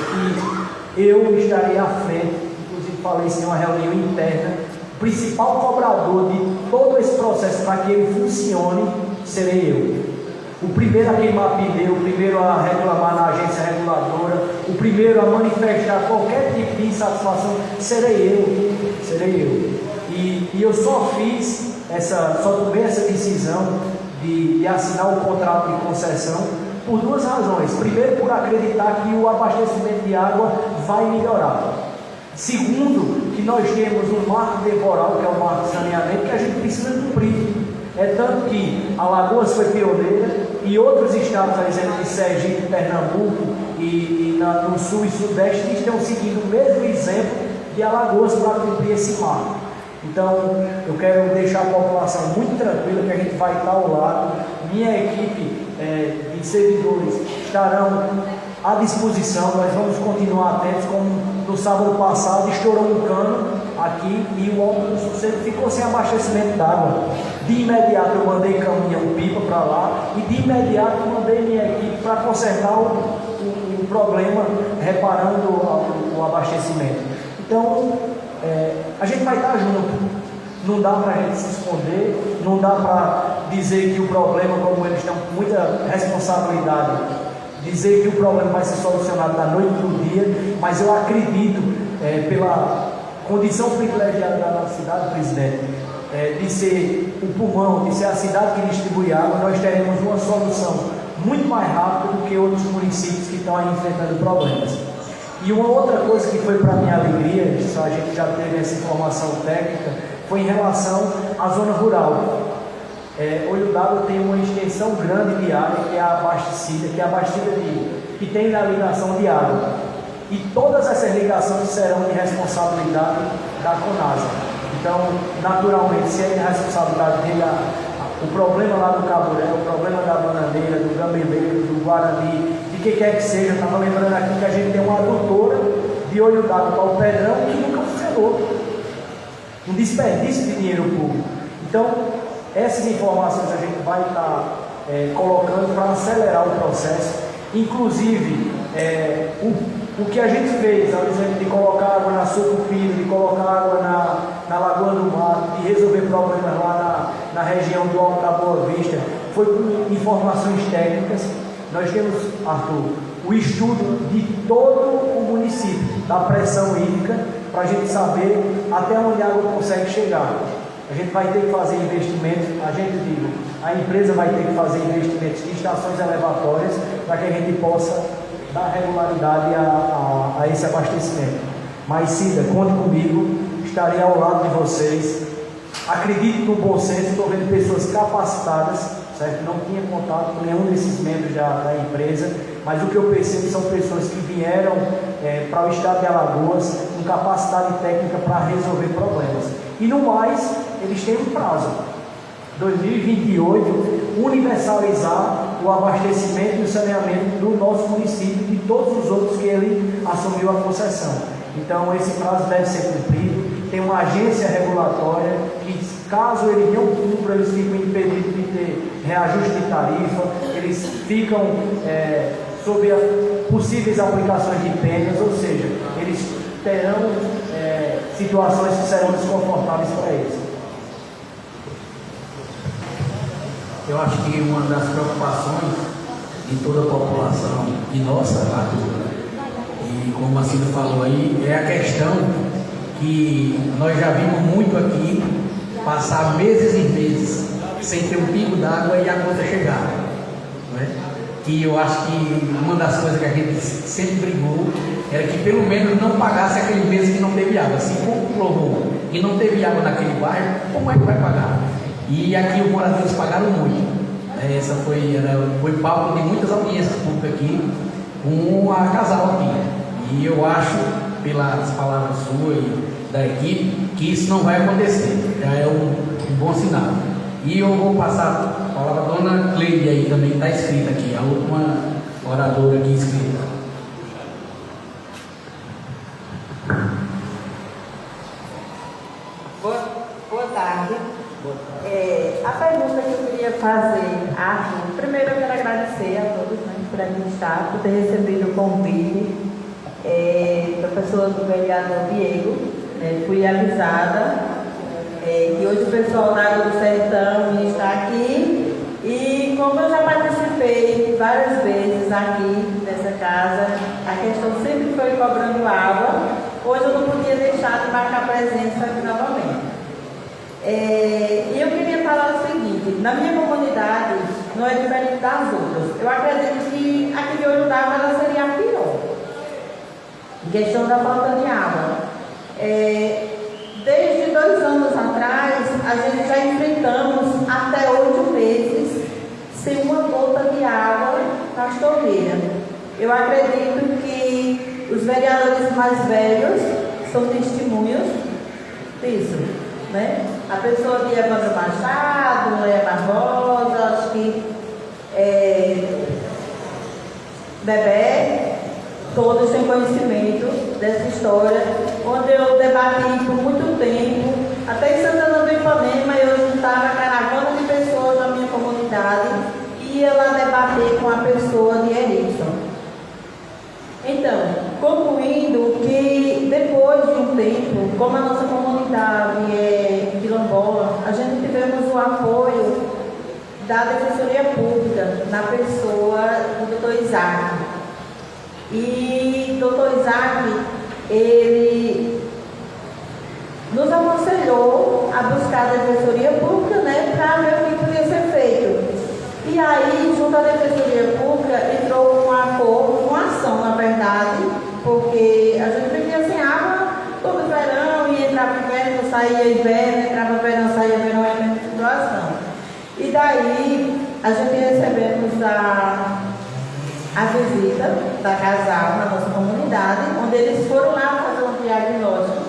que eu estarei à frente, inclusive falei isso em uma reunião interna, o principal cobrador de todo esse processo para que ele funcione serei eu. O primeiro a queimar pneu, o primeiro a reclamar na agência reguladora, o primeiro a manifestar qualquer tipo de insatisfação serei eu. E eu só tomei essa decisão de assinar o contrato de concessão por duas razões. Primeiro, por acreditar que o abastecimento de água vai melhorar. Segundo, que nós temos um marco temporal, que é o marco de saneamento, que a gente precisa cumprir. É tanto que Alagoas foi pioneira e outros estados, por exemplo, de Sergipe, Pernambuco e no sul e sudeste, estão seguindo o mesmo exemplo de Alagoas para cumprir esse marco. Então, eu quero deixar a população muito tranquila que a gente vai estar ao lado. Minha equipe de servidores estarão à disposição. Nós vamos continuar atentos, como no sábado passado estourou um cano aqui e o Alto do Sossego ficou sem abastecimento d'água. De imediato eu mandei caminhão-pipa para lá e de imediato mandei minha equipe para consertar o problema, reparando o abastecimento. Então, a gente vai estar junto. Não dá para a gente se esconder, não dá para dizer que o problema, como eles estão com muita responsabilidade, dizer que o problema vai ser solucionado da noite para o dia, mas eu acredito, pela condição privilegiada da nossa cidade, presidente, de ser o pulmão, de ser a cidade que distribui água, nós teremos uma solução muito mais rápida do que outros municípios que estão aí enfrentando problemas. E uma outra coisa que foi para minha alegria, a gente já teve essa informação técnica, foi em relação à zona rural. Olho d'Água tem uma extensão grande de área que é abastecida que tem na ligação de água. E todas essas ligações serão de responsabilidade da CONASA. Então, naturalmente, se é de responsabilidade dele, o problema lá do Caburé, o problema da Bananeira, do Gambeleiro, do Guarani, de que quer que seja, estava lembrando aqui que a gente tem uma adutora de Olho d'Água para o Pedrão que nunca funcionou. Um desperdício de dinheiro público. Então, essas informações a gente vai estar colocando para acelerar o processo. Inclusive, o que a gente fez, por exemplo, de colocar água na Sucupira, de colocar água na Lagoa do Mato, de resolver problemas lá na região do Alto da Boa Vista, foi com informações técnicas. Nós temos, Arthur, o estudo de todo o município, da pressão hídrica, para a gente saber até onde a água consegue chegar. A gente vai ter que fazer investimentos, a empresa vai ter que fazer investimentos de estações elevatórias para que a gente possa dar regularidade a esse abastecimento. Mas, Cida, conte comigo, estarei ao lado de vocês. Acredito no bom senso, estou vendo pessoas capacitadas, certo? Não tinha contato com nenhum desses membros da empresa, mas o que eu percebo são pessoas que vieram para o estado de Alagoas com capacidade técnica para resolver problemas. E no mais, eles têm um prazo, 2028, universalizar o abastecimento e o saneamento do nosso município e de todos os outros que ele assumiu a concessão. Então, esse prazo deve ser cumprido. Tem uma agência regulatória que, caso ele não cumpra, eles ficam impedidos de ter reajuste de tarifa, eles ficam sob possíveis aplicações de penas, ou seja, eles terão situações que serão desconfortáveis para eles. Eu acho que uma das preocupações de toda a população, e nossa, e como a Cida falou aí, é a questão que nós já vimos muito aqui, passar meses e meses sem ter um pingo d'água e a conta chegar. Não é? E eu acho que uma das coisas que a gente sempre brigou era que pelo menos não pagasse aquele mês que não teve água. Se comprovou e não teve água naquele bairro, como é que vai pagar? E aqui os moradores pagaram muito. Essa foi palco de muitas audiências públicas aqui, com a casal aqui. E eu acho, pelas palavras suas e da equipe, que isso não vai acontecer. Já é um bom sinal. E eu vou passar a palavra à dona Cleide aí também, está escrita aqui, a última oradora aqui escrita. Boa tarde. A pergunta que eu queria fazer, Arthur, primeiro eu quero agradecer a todos, né, por aqui estar, por ter recebido o convite da pessoa do vereador Diego. Fui avisada que hoje o pessoal da Água do Sertão está aqui e como eu já participei várias vezes aqui nessa casa, a questão sempre foi cobrando água, hoje eu não podia deixar de marcar presença aqui novamente. E eu queria falar o seguinte, na minha comunidade não é diferente das outras. Eu acredito que aqui de Olho d'Água ela seria a pior. Em questão da falta de água. Desde 2 anos atrás, a gente já enfrentamos até 8 meses sem uma gota de água nas torneiras. Eu acredito que os vereadores mais velhos são testemunhos disso, né? A pessoa de Evandro Machado, Leia Barbosa, acho que Bebé, todos têm conhecimento dessa história, onde eu debati por muito tempo, até em Santana do Ipanema, eu juntava caravana de pessoas da minha comunidade e ia lá debater com a pessoa de Erickson. Então, concluindo que depois de um tempo, como a nossa comunidade é quilombola, a gente tivemos o apoio da Defensoria Pública na pessoa do Dr. Isaac. E o Dr. Isaac, ele nos aconselhou a buscar a Defensoria Pública, né, para ver o que podia ser feito. E aí, junto à Defensoria Pública, entrou um acordo, uma ação, na verdade, porque a gente vivia sem água todo verão, e entrava inverno, saía inverno, entrava verão, saía verão, é a mesma situação. E daí, a gente recebemos a visita da Casal na nossa comunidade, onde eles foram lá fazer um diagnóstico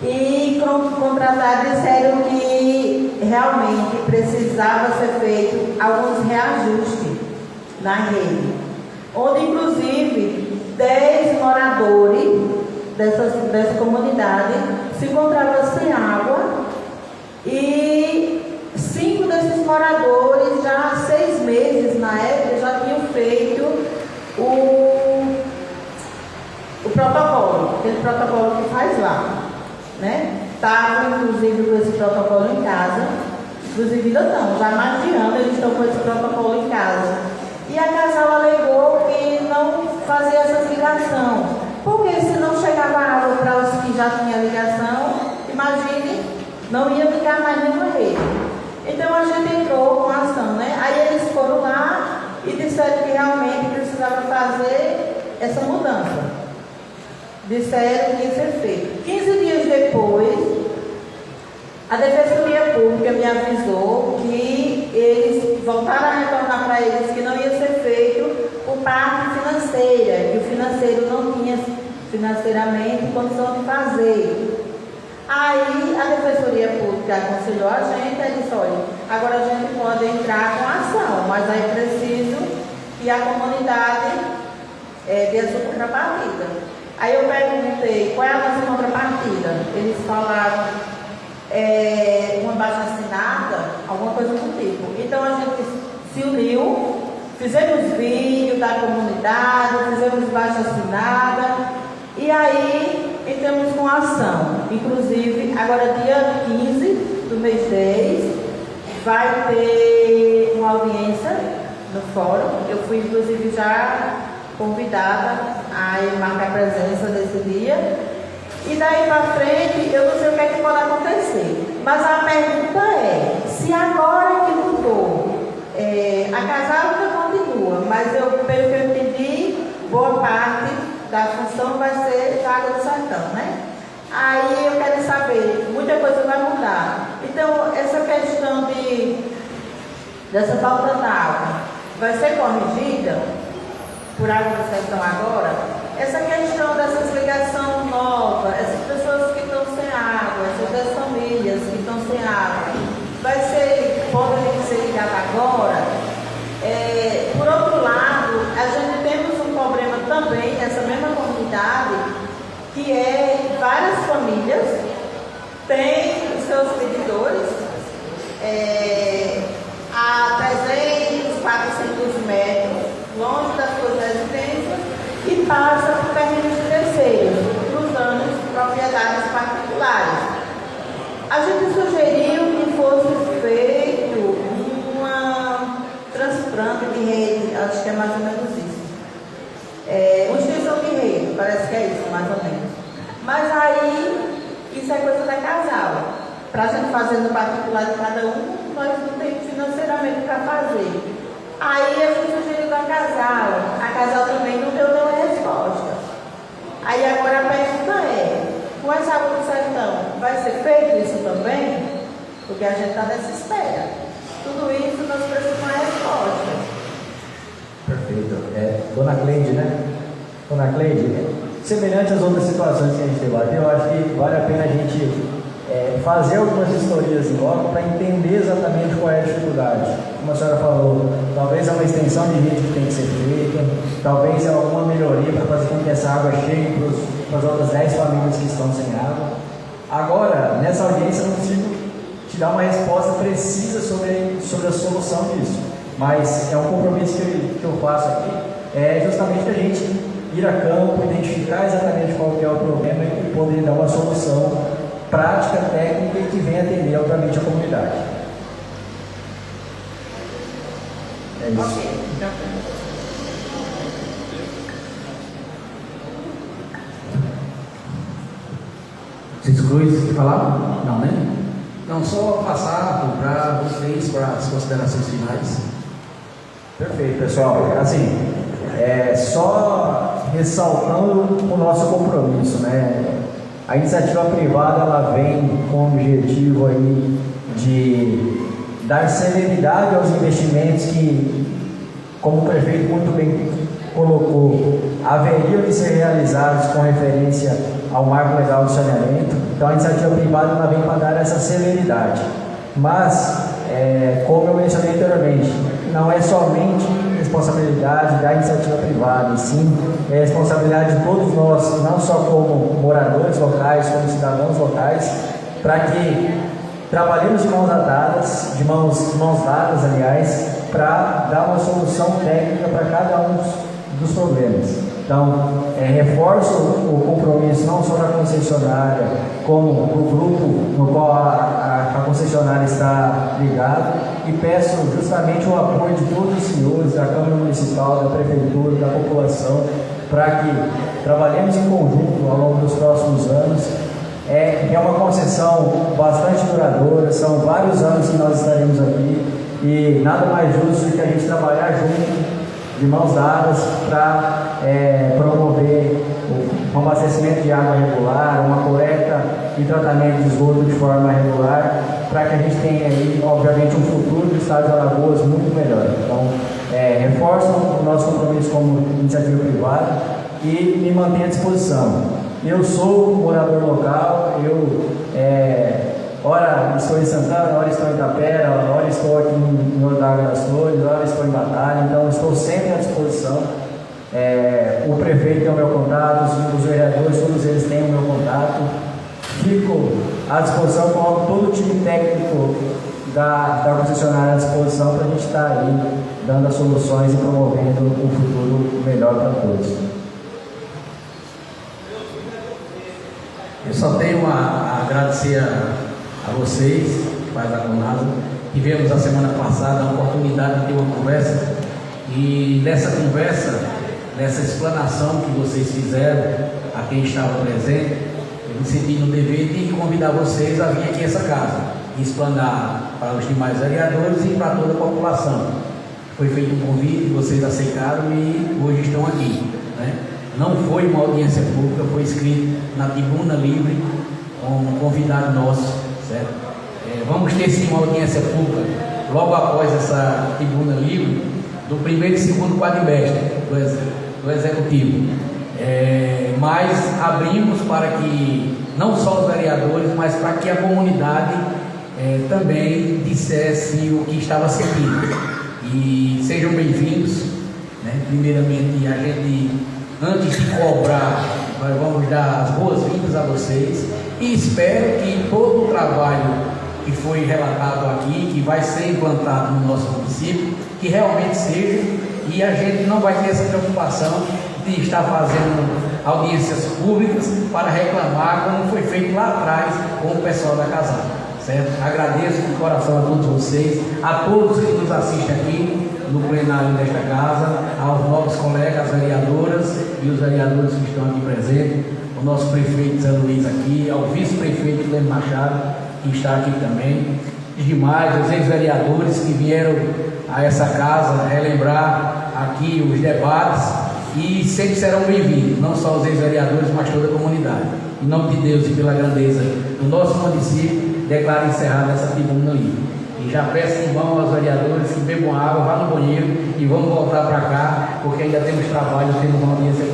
e contrataram, disseram que realmente precisava ser feito alguns reajustes na rede, onde inclusive 10 moradores dessa comunidade se encontravam sem água e 5 desses moradores já há 6 meses na época já tinham feito o protocolo, aquele protocolo que faz lá, né? Estavam inclusive com esse protocolo em casa, inclusive ainda não, já há mais de ano eles estão com esse protocolo em casa. E a Casal alegou que não fazia essa ligação, porque se não chegava água para os que já tinham ligação, imagine, não ia ficar mais nenhuma rede. Então a gente entrou com a ação, né? Aí eles foram lá e disseram que realmente precisava fazer essa mudança. Disseram que ia ser feito. 15 dias depois, a Defensoria Pública me avisou que eles voltaram a retornar para eles que não ia ser feito por parte financeira, que o financeiro não tinha financeiramente condição de fazer. Aí a Defensoria Pública aconselhou a gente e disse, olha, agora a gente pode entrar com a ação, mas aí é preciso que a comunidade dê a sua contrapartida. Aí eu perguntei, qual é a nossa contrapartida? Eles falaram, uma baixa assinada, alguma coisa do tipo. Então a gente se uniu, fizemos vídeo da comunidade, fizemos baixa assinada, e aí entramos com ação. Inclusive, agora dia 15 do mês 10, vai ter uma audiência no fórum. Eu fui, inclusive, já convidada a marcar presença nesse dia. E daí para frente, eu não sei o que é que pode acontecer. Mas a pergunta é, se agora que mudou, a Casal ainda continua, mas pelo que eu entendi, boa parte da função vai ser da Água do Sertão, né? Aí eu quero saber, muita coisa vai mudar. Então, essa questão de dessa falta d'água, vai ser corrigida por Água do Sertão agora? Essa questão dessas ligações novas, essas pessoas que estão sem água, essas famílias que estão sem água, podem ser ligadas agora? Por outro lado, a gente temos um problema também nessa mesma comunidade, que é várias famílias têm os seus medidores a 300, 400 metros longe das suas residências e passa por terrenos de terceiros, cruzando propriedades particulares. A gente sugeriu que fosse feito transplante de rede, acho que é mais ou menos isso. Extensão de rede, parece que é isso, mais ou menos. Mas aí, isso é coisa da casal. Para a gente fazer no particular de cada um, nós não temos financeiramente para fazer. Aí a gente sugeriu da casal. A casal também não deu nenhuma resposta. Aí agora a pergunta com essa Água do Sertão, vai ser feito isso também? Porque a gente está nessa espera. Tudo isso nós precisamos de uma resposta. Perfeito. Dona Cleide, né? Dona Cleide, semelhante às outras situações que a gente debateu, eu acho que vale a pena a gente fazer algumas historias em loco para entender exatamente qual é a dificuldade. Como a senhora falou, talvez é uma extensão de rede que tem que ser feita, talvez é alguma melhoria para fazer com que essa água chegue para as outras 10 famílias que estão sem água. Agora, nessa audiência eu não consigo te dar uma resposta precisa sobre a solução disso, mas é um compromisso que eu faço aqui, justamente a gente ir a campo, identificar exatamente qual que é o problema e poder dar uma solução prática, técnica e que venha atender obviamente a comunidade. É isso. Ok, então. Cícero Cruz, quer falar? Não, né? Então, só passar para vocês, para as considerações finais. Perfeito, pessoal. Assim, só ressaltando o nosso compromisso, né? A iniciativa privada, ela vem com o objetivo aí de dar celeridade aos investimentos que, como o prefeito muito bem colocou, haveriam de ser realizados com referência ao marco legal do saneamento. Então a iniciativa privada ela vem para dar essa celeridade. Mas, como eu mencionei anteriormente, não é somente responsabilidade da iniciativa privada, e sim é responsabilidade de todos nós, não só como moradores locais, como cidadãos locais, para que trabalhemos de mãos dadas, aliás, para dar uma solução técnica para cada um dos problemas. Então, reforço o compromisso não só da concessionária, como do grupo no qual a concessionária está ligada, e peço justamente o apoio de todos os senhores da Câmara Municipal, da Prefeitura, da população, para que trabalhemos em conjunto ao longo dos próximos anos. É uma concessão bastante duradoura, são vários anos que nós estaremos aqui, e nada mais justo do que a gente trabalhar junto, de mãos dadas, para promover um abastecimento de água regular, uma coleta e tratamento de esgoto de forma regular, para que a gente tenha aí, obviamente, um futuro do estado de Alagoas muito melhor. Então, reforço o nosso compromisso como iniciativa privada e me mantenho à disposição. Eu sou morador local, ora estou em Santana, ora estou em Itapera, ora estou aqui em Ordaga das Flores, ora estou em Batalha, então estou sempre à disposição. O prefeito tem o meu contato, os vereadores, todos eles têm o meu contato. Fico à disposição, com todo o time técnico da concessionária à disposição para a gente estar aí dando as soluções e promovendo um futuro melhor para todos. Eu só tenho a agradecer a vocês, que faz a Conasa. Tivemos a semana passada a oportunidade de ter uma conversa, e nessa conversa, nessa explanação que vocês fizeram a quem estava presente, eu me senti no dever de convidar vocês a vir aqui a essa casa e explanar para os demais vereadores e para toda a população. Foi feito um convite, vocês aceitaram e hoje estão aqui, né? Não foi uma audiência pública, foi escrito na tribuna livre com um convidado nosso, certo? Vamos ter sim uma audiência pública logo após essa tribuna livre, do primeiro e segundo quadrimestre do Executivo. Mas abrimos para que não só os vereadores, mas para que a comunidade também dissesse o que estava sentindo. E sejam bem-vindos, né? Primeiramente, a gente, antes de cobrar, nós vamos dar as boas-vindas a vocês e espero que todo o trabalho que foi relatado aqui, que vai ser implantado no nosso município, que realmente seja, e a gente não vai ter essa preocupação de estar fazendo audiências públicas para reclamar como foi feito lá atrás com o pessoal da Casal, certo? Agradeço de coração a todos vocês, a todos que nos assistem aqui no plenário desta casa, aos novos colegas vereadoras e os vereadores que estão aqui presentes, o nosso prefeito Zé Luiz aqui, ao vice-prefeito Clênio Machado, que está aqui também, e demais, os ex-vereadores que vieram a essa casa relembrar aqui os debates e sempre serão bem-vindos, não só os ex-vereadores, mas toda a comunidade. Em nome de Deus e pela grandeza do nosso município, declaro encerrada essa tribuna livre. E já peço em vão aos vereadores que bebam água, vá no banheiro e vamos voltar para cá, porque ainda temos trabalho, temos uma audiência.